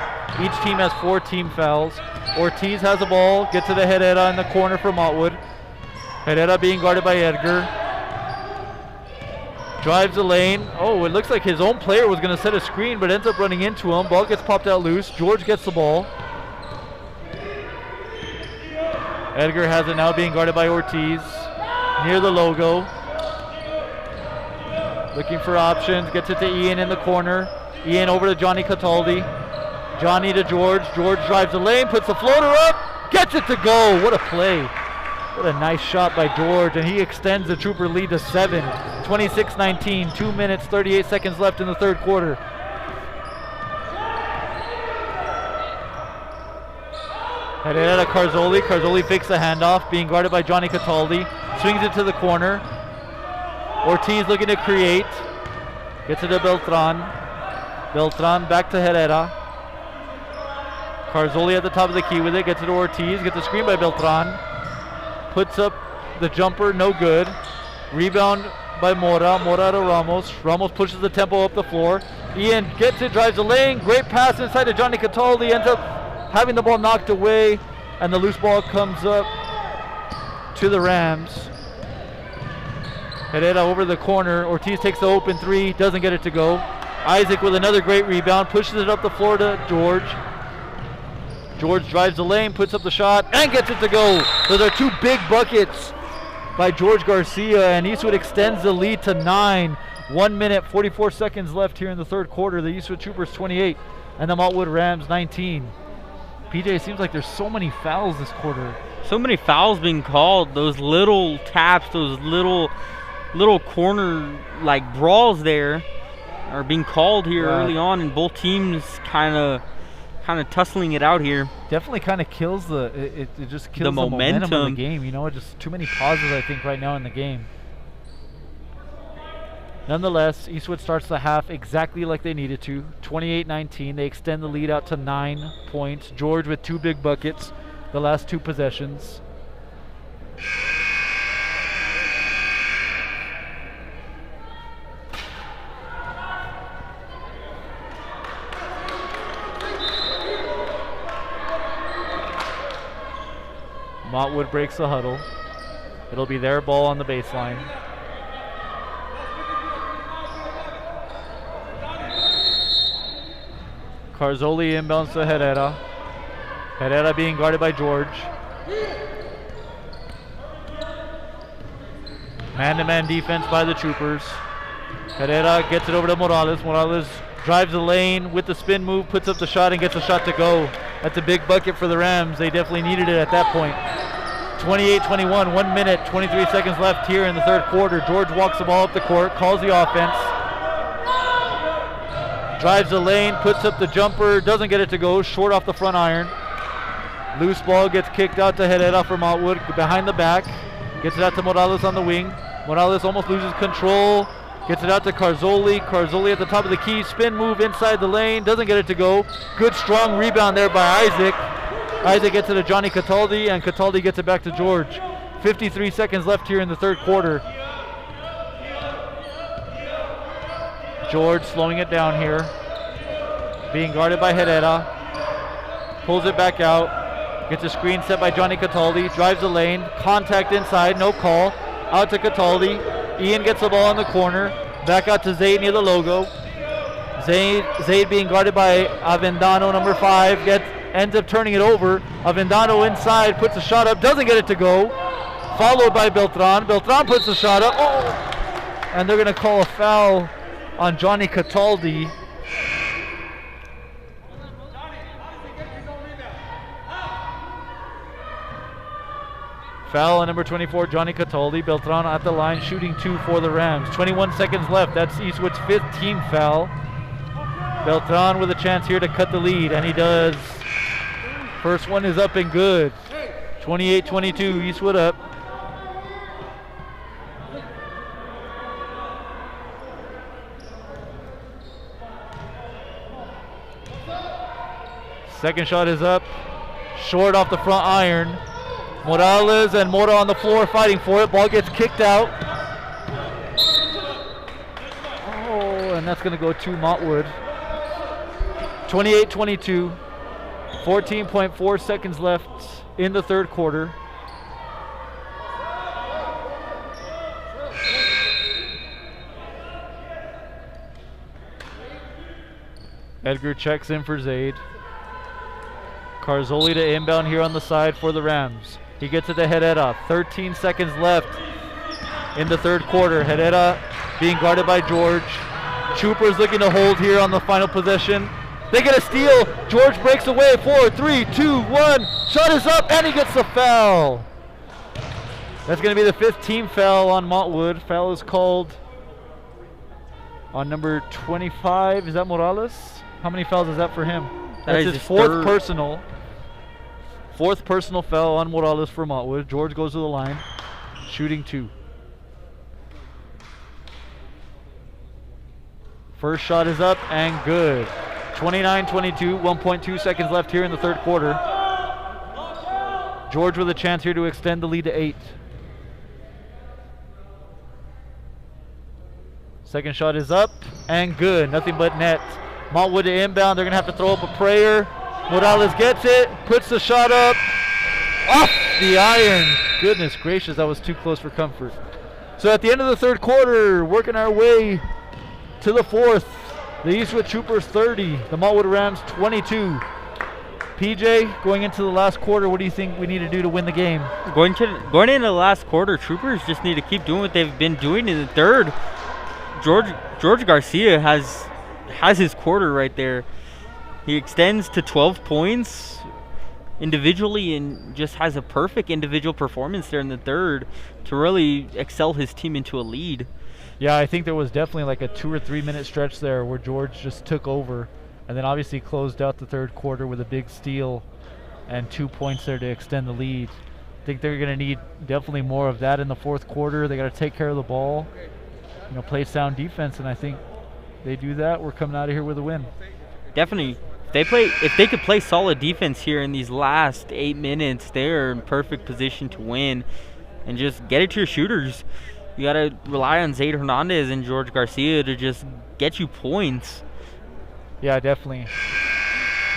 Each team has 4 team fouls. Ortiz has the ball, gets it to Herrera in the corner for Montwood. Herrera being guarded by Edgar. Drives the lane. Oh, it looks like his own player was going to set a screen, but ends up running into him. Ball gets popped out loose. George gets the ball. Edgar has it now, being guarded by Ortiz. Near the logo. Looking for options. Gets it to Ian in the corner. Ian over to Johnny Cataldi. Johnny to George. George drives the lane, puts the floater up. Gets it to go. What a play. What a nice shot by George, and he extends the Trooper lead to 7. 26-19, 2 minutes, 38 seconds left in the third quarter. Herrera to Carzoli. Carzoli fakes the handoff, being guarded by Johnny Cataldi. Swings it to the corner. Ortiz looking to create. Gets it to Beltran. Beltran back to Herrera. Carzoli at the top of the key with it. Gets it to Ortiz. Gets a screen by Beltran. Puts up the jumper, no good. Rebound by Mora. Mora to Ramos. Ramos pushes the tempo up the floor. Ian gets it, drives the lane. Great pass inside to Johnny Cataldi. Ends up having the ball knocked away, and the loose ball comes up to the Rams. Herrera over the corner. Ortiz takes the open three, doesn't get it to go. Isaac with another great rebound, pushes it up the floor to George. George drives the lane, puts up the shot, and gets it to go. Those are 2 big buckets by George Garcia, and Eastwood extends the lead to 9. 1 minute, 44 seconds left here in the third quarter. The Eastwood Troopers 28 and the Montwood Rams 19. PJ, it seems like there's so many fouls this quarter. So many fouls being called. Those little taps, those little corner like brawls there are being called here early on, and both teams kind of tussling it out here. Definitely kind of kills it just kills the momentum of the game. You know, just too many pauses, I think, right now in the game. Nonetheless, Eastwood starts the half exactly like they needed to. 28-19. They extend the lead out to 9 points. George with 2 big buckets the last 2 possessions. Montwood breaks the huddle. It'll be their ball on the baseline. Carzoli inbounds to Herrera. Herrera being guarded by George. Man-to-man defense by the Troopers. Herrera gets it over to Morales. Morales drives the lane with the spin move, puts up the shot, and gets a shot to go. That's a big bucket for the Rams. They definitely needed it at that point. 28-21, 1 minute, 23 seconds left here in the third quarter. George walks the ball up the court, calls the offense. Drives the lane, puts up the jumper, doesn't get it to go, short off the front iron. Loose ball gets kicked out to Herrera for Montwood, behind the back. Gets it out to Morales on the wing. Morales almost loses control. Gets it out to Carzoli. Carzoli at the top of the key. Spin move inside the lane. Doesn't get it to go. Good strong rebound there by Isaac. Isaac gets it to Johnny Cataldi, and Cataldi gets it back to George. 53 seconds left here in the third quarter. George slowing it down here. Being guarded by Herrera. Pulls it back out. Gets a screen set by Johnny Cataldi. Drives the lane. Contact inside. No call. Out to Cataldi. Ian gets the ball in the corner. Back out to Zaid near the logo. Zaid being guarded by Avendano, number 5. Ends up turning it over. Avendano inside. Puts a shot up. Doesn't get it to go. Followed by Beltran. Beltran puts the shot up. Oh! And they're going to call a foul on Johnny Cataldi. Foul on number 24, Johnny Cataldi. Beltran at the line, shooting 2 for the Rams. 21 seconds left. That's Eastwood's 5th team foul. Beltran with a chance here to cut the lead, and he does. First one is up and good. 28-22, Eastwood up. Second shot is up. Short off the front iron. Morales and Mora on the floor fighting for it. Ball gets kicked out. Oh, and that's going to go to Montwood. 28-22. 14.4 seconds left in the third quarter. Edgar checks in for Zaid. Carzoli to inbound here on the side for the Rams. He gets it to Herrera. 13 seconds left in the third quarter. Herrera being guarded by George. Troopers looking to hold here on the final possession. They get a steal. George breaks away. 4, 3, 2, 1. Shot is up, and he gets the foul. That's going to be the 5th team foul on Montwood. Foul is called on number 25. Is that Morales? How many fouls is that for him? That's his 4th personal. 4th personal foul on Morales for Montwood. George goes to the line, shooting 2. First shot is up and good. 29-22, 1.2 seconds left here in the 3rd quarter. George with a chance here to extend the lead to 8. Second shot is up and good. Nothing but net. Montwood to inbound. They're going to have to throw up a prayer. Morales gets it, puts the shot up. Off the iron. Goodness gracious, that was too close for comfort. So at the end of the 3rd quarter, working our way to the 4th. The Eastwood Troopers 30, the Montwood Rams 22. PJ, going into the last quarter, what do you think we need to do to win the game? Going into the last quarter, Troopers just need to keep doing what they've been doing in the 3rd. George Garcia has his quarter right there. He extends to 12 points individually and just has a perfect individual performance there in the 3rd to really excel his team into a lead. Yeah, I think there was definitely like a 2 or 3 minute stretch there where George just took over and then obviously closed out the 3rd quarter with a big steal and 2 points there to extend the lead. I think they're going to need definitely more of that in the 4th quarter. They got to take care of the ball, play sound defense, and I think they do that. We're coming out of here with a win. Definitely. If they could play solid defense here in these last 8 minutes, they're in perfect position to win and just get it to your shooters. You got to rely on Zaid Hernandez and George Garcia to just get you points. Yeah, definitely.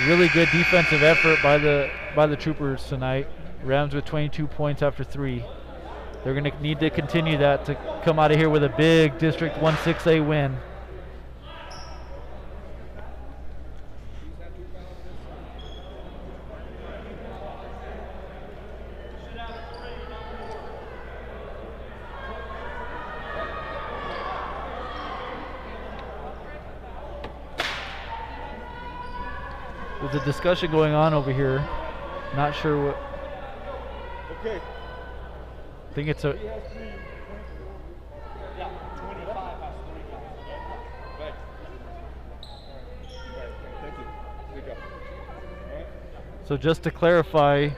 Really good defensive effort by the Troopers tonight. Rams with 22 points after 3. They're going to need to continue that to come out of here with a big District 1 6A win. There's a discussion going on over here. Not sure what. Okay. I think it's a. Yeah, 25 has 3 Right. Thank you. Good job. All right. So just to clarify.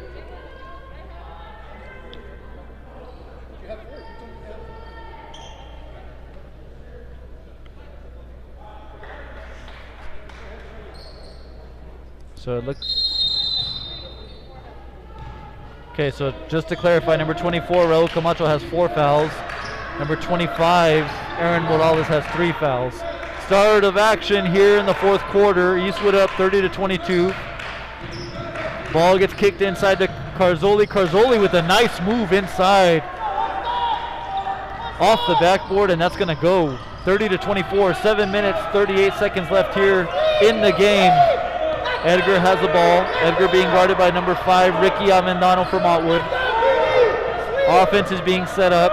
So it looks. Okay, so just to clarify, number 24, Raul Camacho has 4 fouls. Number 25, Aaron Morales has 3 fouls. Start of action here in the 4th quarter. Eastwood up 30-22. Ball gets kicked inside to Carzoli. Carzoli with a nice move inside. Off the backboard, and that's going to go. 30-24, 7 minutes, 38 seconds left here in the game. Edgar has the ball. Edgar being guarded by number 5, Ricky Amendano from Montwood. Offense is being set up.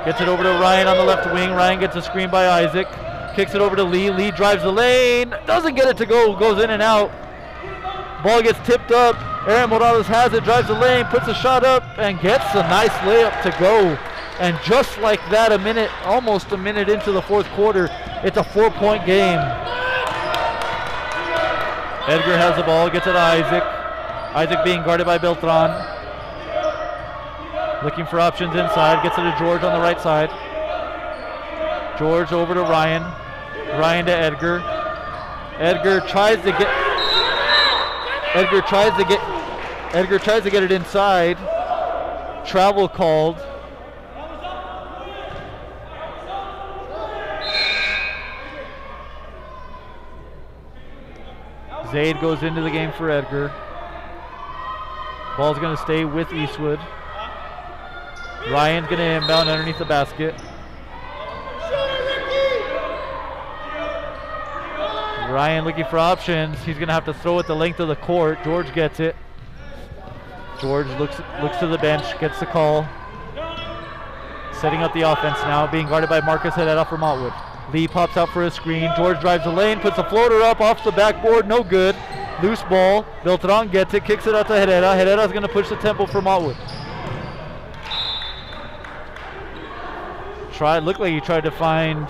Gets it over to Ryan on the left wing. Ryan gets a screen by Isaac. Kicks it over to Lee. Lee drives the lane. Doesn't get it to go. Goes in and out. Ball gets tipped up. Aaron Morales has it. Drives the lane. Puts a shot up and gets a nice layup to go. And just like that, almost a minute into the 4th quarter, it's a 4-point game. Edgar has the ball, gets it to Isaac. Isaac being guarded by Beltran. Looking for options inside, gets it to George on the right side. George over to Ryan. Ryan to Edgar. Edgar tries to get it inside. Travel called. Zaid goes into the game for Edgar. Ball's going to stay with Eastwood. Ryan's going to inbound underneath the basket. Ryan looking for options. He's going to have to throw it the length of the court. George gets it. George looks to the bench, gets the call. Setting up the offense now, being guarded by Marcus Herrera for Montwood. Lee pops out for a screen. George drives the lane, puts a floater up off the backboard, no good. Loose ball. Beltran gets it, kicks it out to Herrera. Herrera's going to push the tempo for Montwood. looked like he tried to find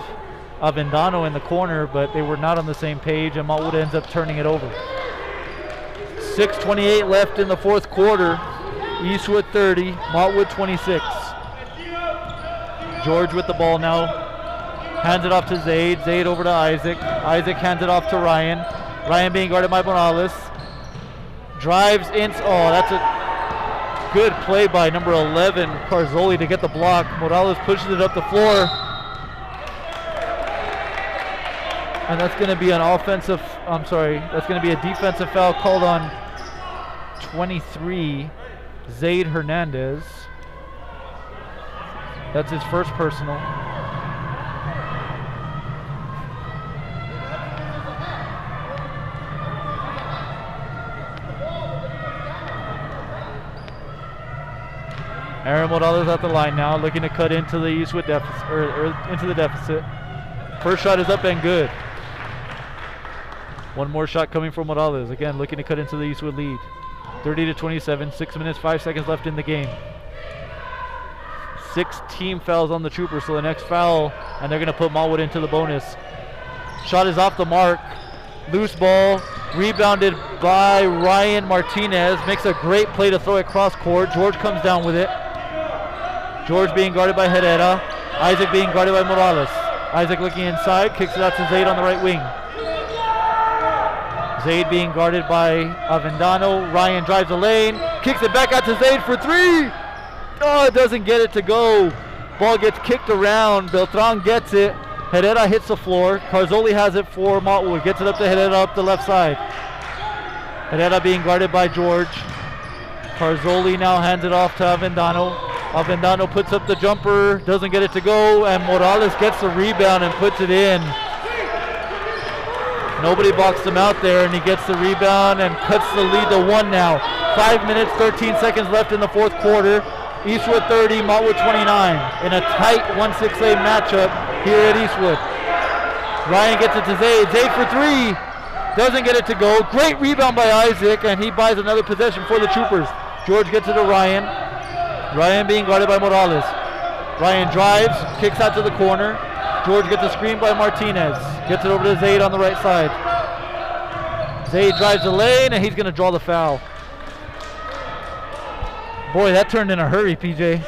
Avendano in the corner, but they were not on the same page, and Montwood ends up turning it over. 6:28 left in the fourth quarter. Eastwood 30, Montwood 26. George with the ball now. Hands it off to Zaid. Zaid over to Isaac. Isaac hands it off to Ryan. Ryan being guarded by Morales. Drives in. Oh, that's a good play by number 11, Carzoli, to get the block. Morales pushes it up the floor. And that's going to be an offensive, that's going to be a defensive foul called on 23, Zaid Hernandez. That's his first personal. Aaron Morales at the line now, looking to cut into the Eastwood deficit, or into the deficit. First shot is up and good. One more shot coming from Morales. Again, looking to cut into the Eastwood lead. 30-27, 6 minutes, 5 seconds left in the game. 6 team fouls on the Troopers, so the next foul, and they're going to put Montwood into the bonus. Shot is off the mark. Loose ball, rebounded by Ryan Martinez. Makes a great play to throw it cross court. George comes down with it. George being guarded by Herrera. Isaac being guarded by Morales. Isaac looking inside, kicks it out to Zaid on the right wing. Zaid being guarded by Avendano. Ryan drives the lane, kicks it back out to Zaid for 3. Oh, it doesn't get it to go. Ball gets kicked around. Beltran gets it. Herrera hits the floor. Carzoli has it for Montwood. Gets it up to Herrera up the left side. Herrera being guarded by George. Carzoli now hands it off to Avendano. Avendano puts up the jumper. Doesn't get it to go. And Morales gets the rebound and puts it in. Nobody boxed him out there, and he gets the rebound and cuts the lead to 1 now. 5 minutes, 13 seconds left in the fourth quarter. Eastwood 30, Montwood 29 in a tight 1-6A matchup here at Eastwood. Ryan gets it to Zaid. Zaid for 3. Doesn't get it to go. Great rebound by Isaac, and he buys another possession for the Troopers. George gets it to Ryan. Ryan being guarded by Morales. Ryan drives, kicks out to the corner. George gets a screen by Martinez. Gets it over to Zaid on the right side. Zaid drives the lane, and he's going to draw the foul. Boy, that turned in a hurry, PJ.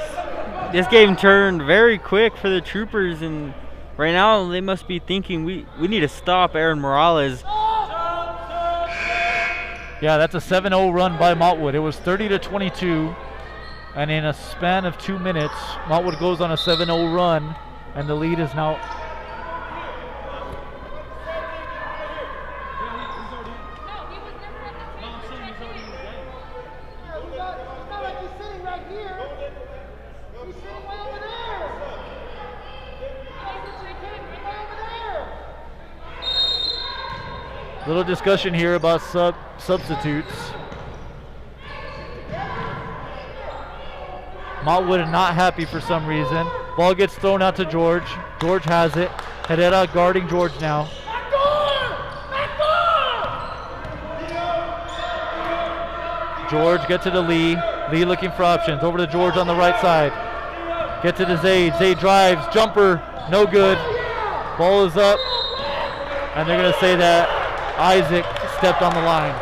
This game turned very quick for the Troopers, and right now they must be thinking we need to stop Aaron Morales. Yeah, that's a 7-0 run by Montwood. It was 30-22, and in a span of 2 minutes, Montwood goes on a 7-0 run, and the lead is now... Little discussion here about substitutes. Montwood not happy for some reason. Ball gets thrown out to George. George has it. Herrera guarding George now. George gets it to Lee. Lee looking for options. Over to George on the right side. Gets it to Zaid. Zaid drives. Jumper. No good. Ball is up. And they're going to say that Isaac stepped on the line.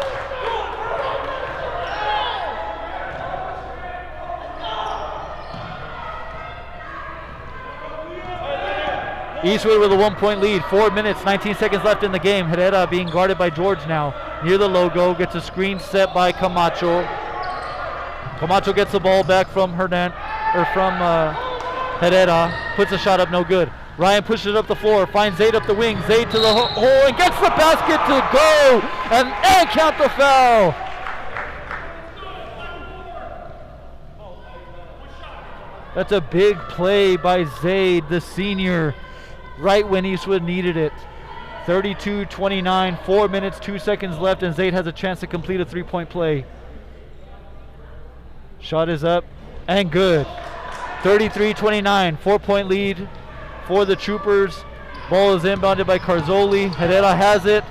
Eastwood with a 1-point lead. 4 minutes, 19 seconds left in the game. Herrera being guarded by George now. Near the logo, gets a screen set by Camacho. Camacho gets the ball back from Herrera. Puts a shot up, no good. Ryan pushes it up the floor, finds Zaid up the wing. Zaid to the hole and gets the basket to go and count the foul. That's a big play by Zaid, the senior, right when Eastwood needed it. 32-29, 4 minutes, 2 seconds left, and Zaid has a chance to complete a 3-point play. Shot is up and good. 33-29, 4-point lead for the Troopers. Ball is inbounded by Carzoli. Herrera has it.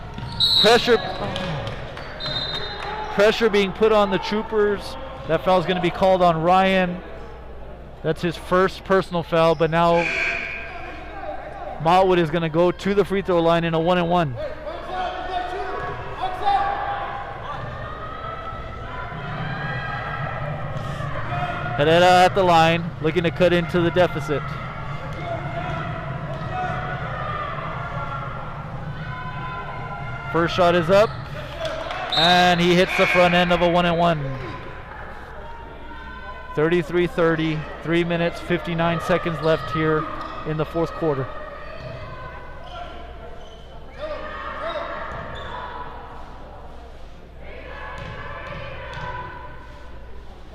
Pressure being put on the Troopers. That foul is going to be called on Ryan. That's his first personal foul, but now Montwood is going to go to the free throw line in a 1-and-1. Herrera at the line, looking to cut into the deficit. First shot is up, and he hits the front end of a 1-and-1. 33-30, 3 minutes, 59 seconds left here in the fourth quarter.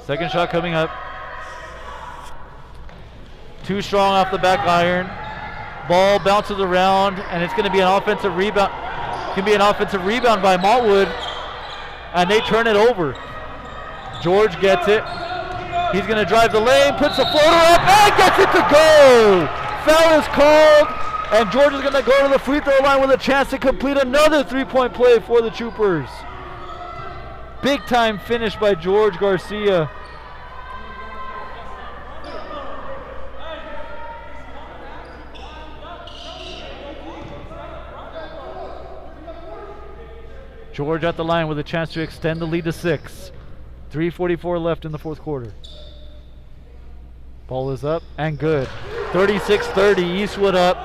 Second shot coming up. Too strong off the back iron. Ball bounces around, and it's going to be an offensive rebound. Can be an offensive rebound by Montwood, and they turn it over. George gets it. He's going to drive the lane, puts the floater up, and gets it to go. Foul is called, and George is going to go to the free throw line with a chance to complete another three-point play for the Troopers. Big time finish by George Garcia. George at the line with a chance to extend the lead to 6. 3:44 left in the fourth quarter. Ball is up and good. 36-30, Eastwood up.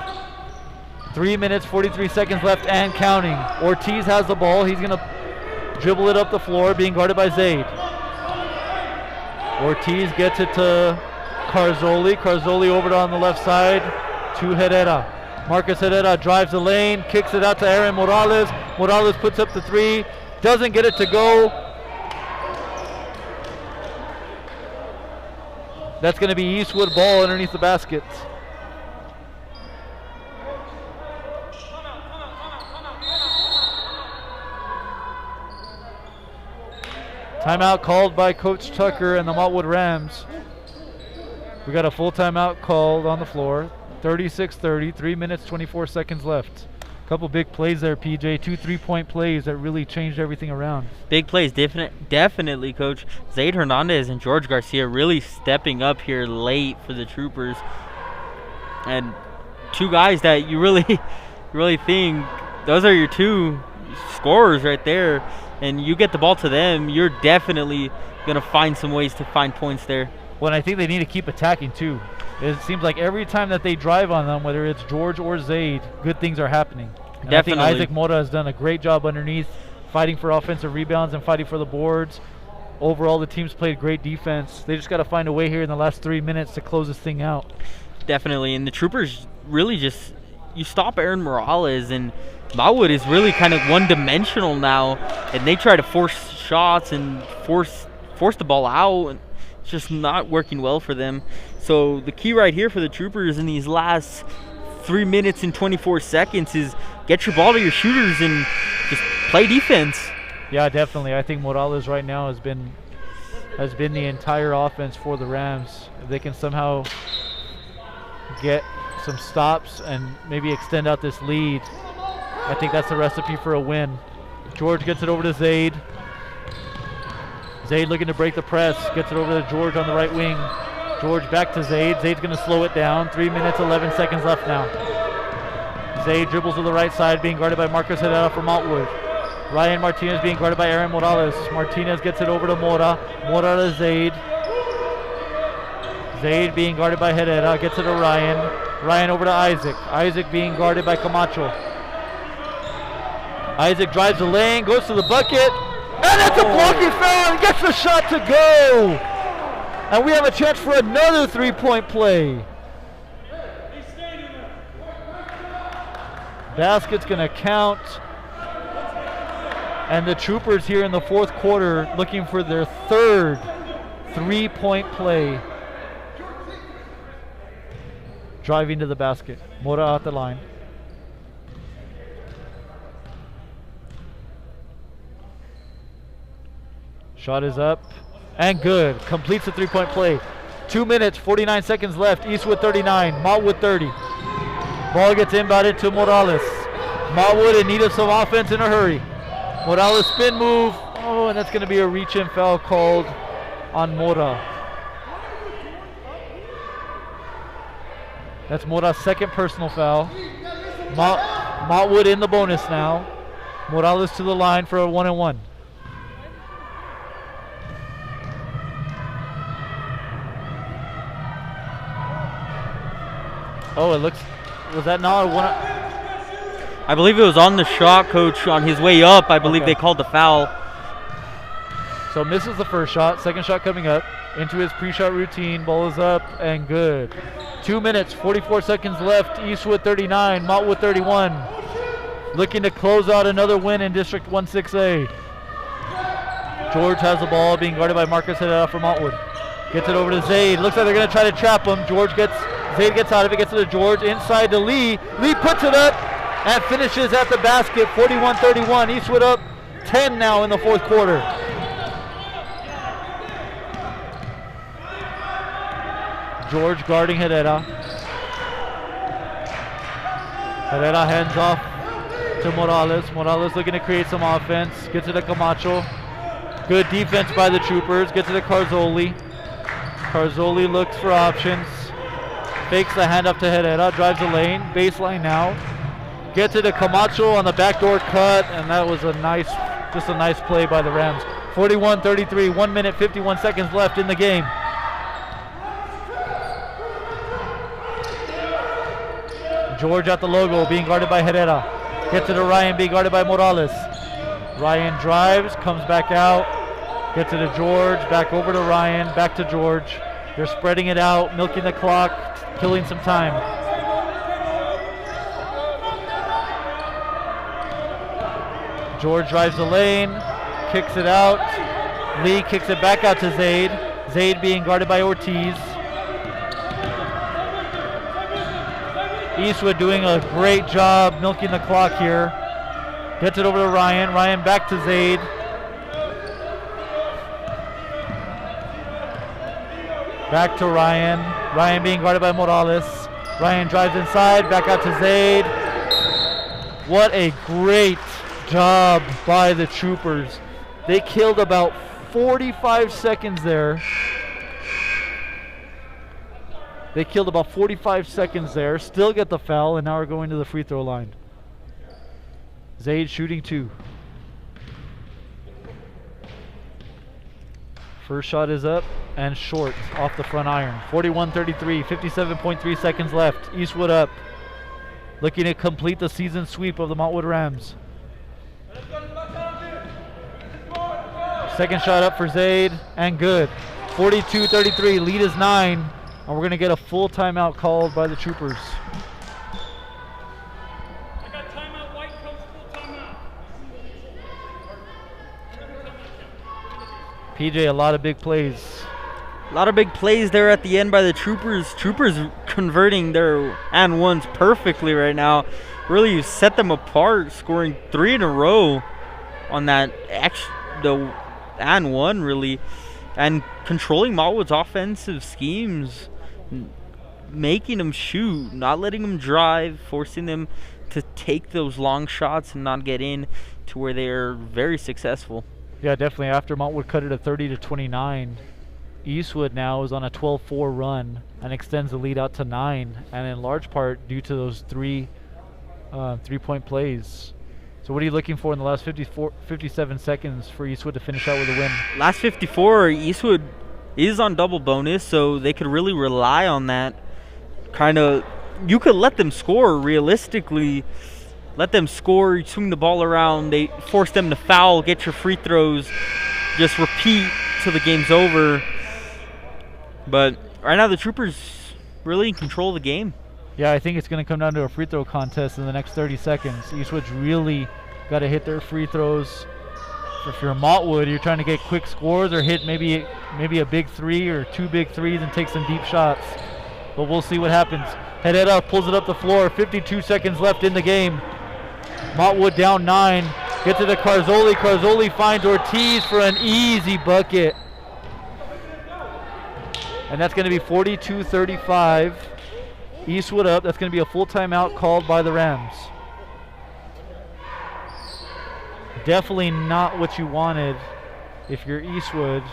3 minutes, 43 seconds left and counting. Ortiz has the ball. He's going to dribble it up the floor, being guarded by Zaid. Ortiz gets it to Carzoli. Carzoli over on the left side to Herrera. Marcus Herrera drives the lane, kicks it out to Aaron Morales. Morales puts up the 3, doesn't get it to go. That's going to be Eastwood ball underneath the basket. Timeout called by Coach Tucker and the Montwood Rams. We got a full timeout called on the floor. 36-30, 3 minutes, 24 seconds left. A couple big plays there, PJ. 2 3-point plays that really changed everything around. Big plays, definitely, Coach. Zaid Hernandez and George Garcia really stepping up here late for the Troopers. And 2 guys that you really think those are your 2 scorers right there. And you get the ball to them, you're definitely going to find some ways to find points there. Well, I think they need to keep attacking too. It seems like every time that they drive on them, whether it's George or Zaid, good things are happening. And Definitely. I think Isaac Mora has done a great job underneath, fighting for offensive rebounds and fighting for the boards. Overall, the team's played great defense. They just got to find a way here in the last 3 minutes to close this thing out. Definitely, and the Troopers really just, you stop Aaron Morales, and Montwood is really kind of one-dimensional now, and they try to force shots and force the ball out, and it's just not working well for them. So the key right here for the Troopers in these last 3 minutes and 24 seconds is get your ball to your shooters and just play defense. Yeah, definitely. I think Morales right now has been the entire offense for the Rams. If they can somehow get some stops and maybe extend out this lead, I think that's the recipe for a win. George gets it over to Zaid. Zaid looking to break the press. Gets it over to George on the right wing. George back to Zaid. Zaid's going to slow it down. 3 minutes, 11 seconds left now. Zaid dribbles to the right side, being guarded by Marcus Herrera from Montwood. Ryan Martinez being guarded by Aaron Morales. Martinez gets it over to Mora. Mora to Zaid. Zaid being guarded by Herrera. Gets it to Ryan. Ryan over to Isaac. Isaac being guarded by Camacho. Isaac drives the lane, goes to the bucket, and it's a blocking foul and gets the shot to go. And we have a chance for another 3-point play. Basket's going to count. And the Troopers here in the fourth quarter looking for their 3rd 3-point play. Driving to the basket. Mora at the line. Shot is up and good. Completes the 3-point play. 2 minutes, 49 seconds left. Eastwood 39, Montwood 30. Ball gets inbounded to Morales. Montwood in need of some offense in a hurry. Morales spin move. Oh, and that's going to be a reach-in foul called on Mora. That's Mora's second personal foul. Montwood in the bonus now. Morales to the line for a 1-and-1. Oh, it looks, was that not a one? I believe it was on the shot, coach, on his way up. I believe they called the foul. So misses the first shot, second shot coming up. Into his pre-shot routine, ball is up and good. 2 minutes, 44 seconds left. Eastwood 39, Montwood 31. Looking to close out another win in District 1-6A. George has the ball, being guarded by Marcus Herrera for Montwood. Gets it over to Zaid. Looks like they're going to try to trap him. Zaid gets out of it, gets it to George. Inside to Lee. Lee puts it up and finishes at the basket. 41-31. Eastwood up 10 now in the fourth quarter. George guarding Herrera. Herrera hands off to Morales. Morales looking to create some offense. Gets it to Camacho. Good defense by the Troopers. Gets it to Carzoli. Carzoli looks for options. Fakes the handoff to Herrera. Drives the lane. Baseline now. Gets it to Camacho on the backdoor cut. And that was a nice play by the Rams. 41-33. 1 minute, 51 seconds left in the game. George at the logo, being guarded by Herrera. Gets it to Ryan, being guarded by Morales. Ryan drives, comes back out. Gets it to George, back over to Ryan, back to George. They're spreading it out, milking the clock, killing some time. George drives the lane, kicks it out. Lee kicks it back out to Zaid. Zaid being guarded by Ortiz. Eastwood doing a great job milking the clock here. Gets it over to Ryan. Ryan back to Zaid. Back to Ryan. Ryan being guarded by Morales. Ryan drives inside, back out to Zaid. What a great job by the Troopers. They killed about 45 seconds there. They killed about 45 seconds there, still get the foul, and now we're going to the free throw line. Zaid shooting 2. First shot is up and short off the front iron. 41-33, 57.3 seconds left. Eastwood up, looking to complete the season sweep of the Montwood Rams. Second shot up for Zaid and good. 42-33, lead is 9. And we're going to get a full timeout called by the Troopers. I got timeout, White comes full timeout. PJ, a lot of big plays. A lot of big plays there at the end by the Troopers. Troopers converting their and ones perfectly right now. Really set them apart, scoring 3 in a row on that the and one really. And controlling Montwood's offensive schemes, making them shoot, not letting them drive, forcing them to take those long shots and not get in to where they're very successful. Yeah, definitely. After Montwood cut it at 30-29, Eastwood now is on a 12-4 run and extends the lead out to 9, and in large part due to those three-point plays. So what are you looking for in the last 57 seconds for Eastwood to finish out with a win? Last 54, Eastwood is on double bonus, so they could really rely on that. You could let them score realistically. Let them score, you swing the ball around, they force them to foul, get your free throws, just repeat till the game's over. But right now the Troopers really control the game. Yeah, I think it's going to come down to a free throw contest in the next 30 seconds. Eastwood's really got to hit their free throws. If you're Montwood, you're trying to get quick scores or hit maybe a big 3 or 2 big threes and take some deep shots. But we'll see what happens. Herrera pulls it up the floor. 52 seconds left in the game. Montwood down 9. Gets it to Carzoli. Carzoli finds Ortiz for an easy bucket. And that's going to be 42-35. Eastwood up. That's going to be a full timeout called by the Rams. Definitely not what you wanted if you're Eastwood.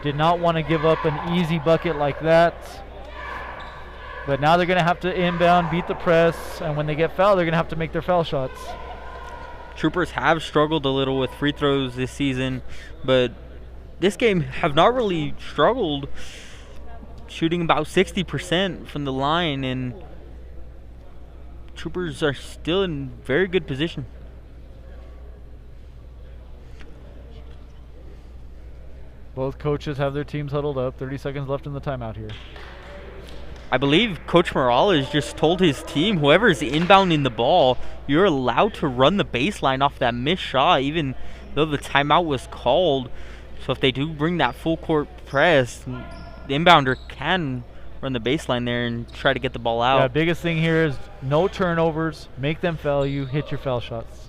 Did not want to give up an easy bucket like that. But now they're going to have to inbound, beat the press, and when they get fouled, they're going to have to make their foul shots. Troopers have struggled a little with free throws this season, but this game have not really struggled, shooting about 60% from the line, and Troopers are still in very good position. Both coaches have their teams huddled up. 30 seconds left in the timeout here. I believe Coach Morales just told his team, whoever's inbounding the ball, you're allowed to run the baseline off that missed shot, even though the timeout was called. So if they do bring that full court press, the inbounder can run the baseline there and try to get the ball out. Yeah, biggest thing here is no turnovers, make them foul you, hit your foul shots.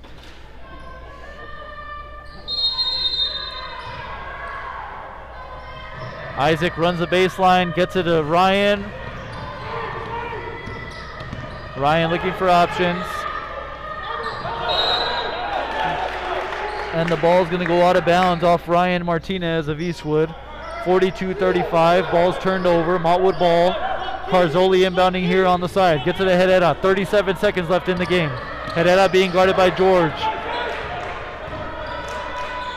Isaac runs the baseline, gets it to Ryan. Ryan looking for options. And the ball's going to go out of bounds off Ryan Martinez of Eastwood. 42-35, ball's turned over, Montwood ball. Carzoli inbounding here on the side. Gets it to Herrera, 37 seconds left in the game. Herrera being guarded by George.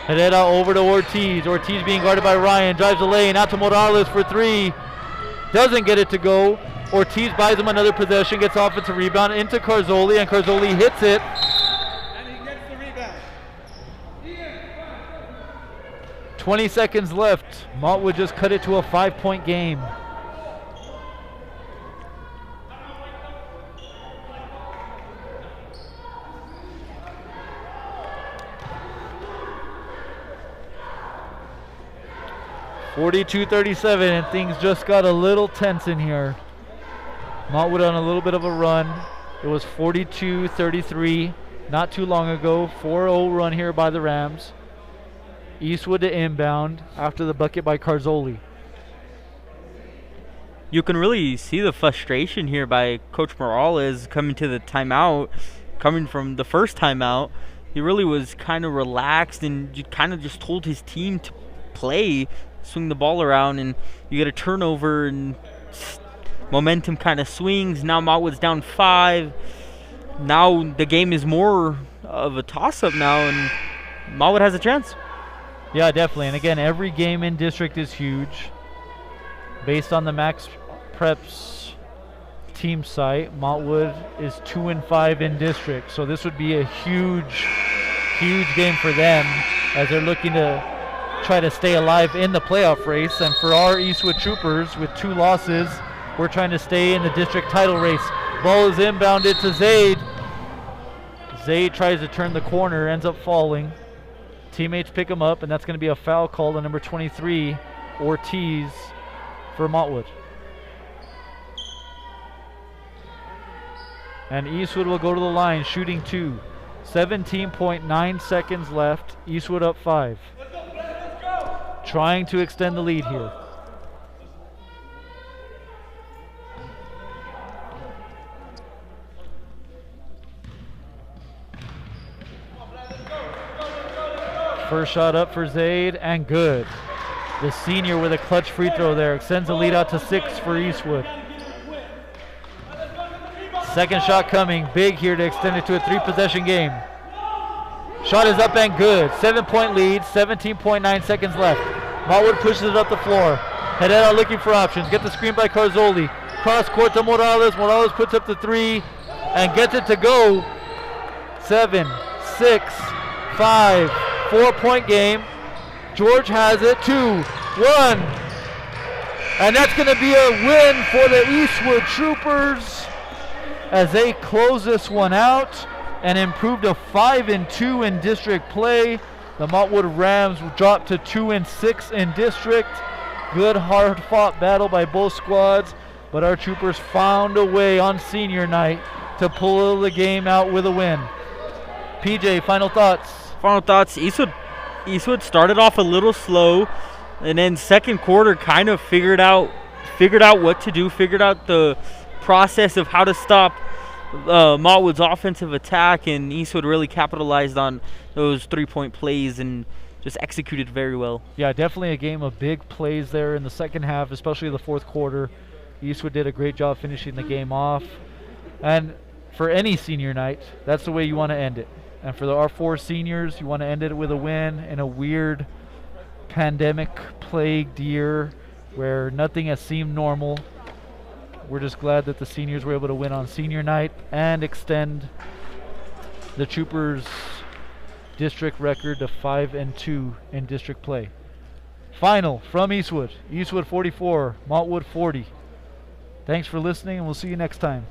Herrera over to Ortiz. Ortiz being guarded by Ryan. Drives the lane out to Morales for three. Doesn't get it to go. Ortiz buys him another possession. Gets offensive rebound into Carzoli, and Carzoli hits it. And he gets the rebound. 20 seconds left. Montwood just cut it to a 5-point game. (42-37), and things just got a little tense in here. Montwood on a little bit of a run. It was 42-33 not too long ago. 4-0 run here by the Rams. Eastwood to inbound after the bucket by Carzoli. You can really see the frustration here by Coach Morales coming to the timeout, coming from the first timeout. He really was kind of relaxed and kind of just told his team to play, swing the ball around, and you get a turnover and momentum kind of swings. Now Montwood's down 5. Now the game is more of a toss-up now, and Montwood has a chance. Yeah, definitely. And again, every game in district is huge. Based on the Max Preps team site, Montwood is 2-5 in district. So this would be a huge game for them as they're looking to try to stay alive in the playoff race. And for our Eastwood Troopers with 2 losses, we're trying to stay in the district title race. Ball is inbounded to Zaid. Zaid tries to turn the corner, ends up falling. Teammates pick him up, and that's going to be a foul call on number 23, Ortiz, for Montwood. And Eastwood will go to the line, shooting 2. 17.9 seconds left. Eastwood up 5. Trying to extend the lead here. First shot up for Zaid, and good. The senior with a clutch free throw there extends the lead out to 6 for Eastwood. Second shot coming, big here to extend it to a 3-possession game. Shot is up and good. 7-point lead, 17.9 seconds left. Montwood pushes it up the floor. Herrera looking for options. Get the screen by Carzoli. Cross court to Morales. Morales puts up the 3 and gets it to go. 7, 6, 5. 4-point game. George has it. 2, 1. And that's going to be a win for the Eastwood Troopers as they close this one out and improve to 5-2 in district play. The Montwood Rams dropped to 2-6 in district. Good hard-fought battle by both squads, but our Troopers found a way on senior night to pull the game out with a win. PJ, final thoughts? Final thoughts. Eastwood started off a little slow, and then second quarter kind of figured out what to do, figured out the process of how to stop Montwood's offensive attack, and Eastwood really capitalized on those 3-point plays and just executed very well. Yeah, definitely a game of big plays there in the second half, especially the fourth quarter. Eastwood did a great job finishing the game off. And for any senior night, that's the way you want to end it. And for our 4 seniors, you want to end it with a win in a weird pandemic-plagued year where nothing has seemed normal. We're just glad that the seniors were able to win on senior night and extend the Troopers' district record to 5-2 in district play. Final from Eastwood. Eastwood 44, Montwood 40. Thanks for listening, and we'll see you next time.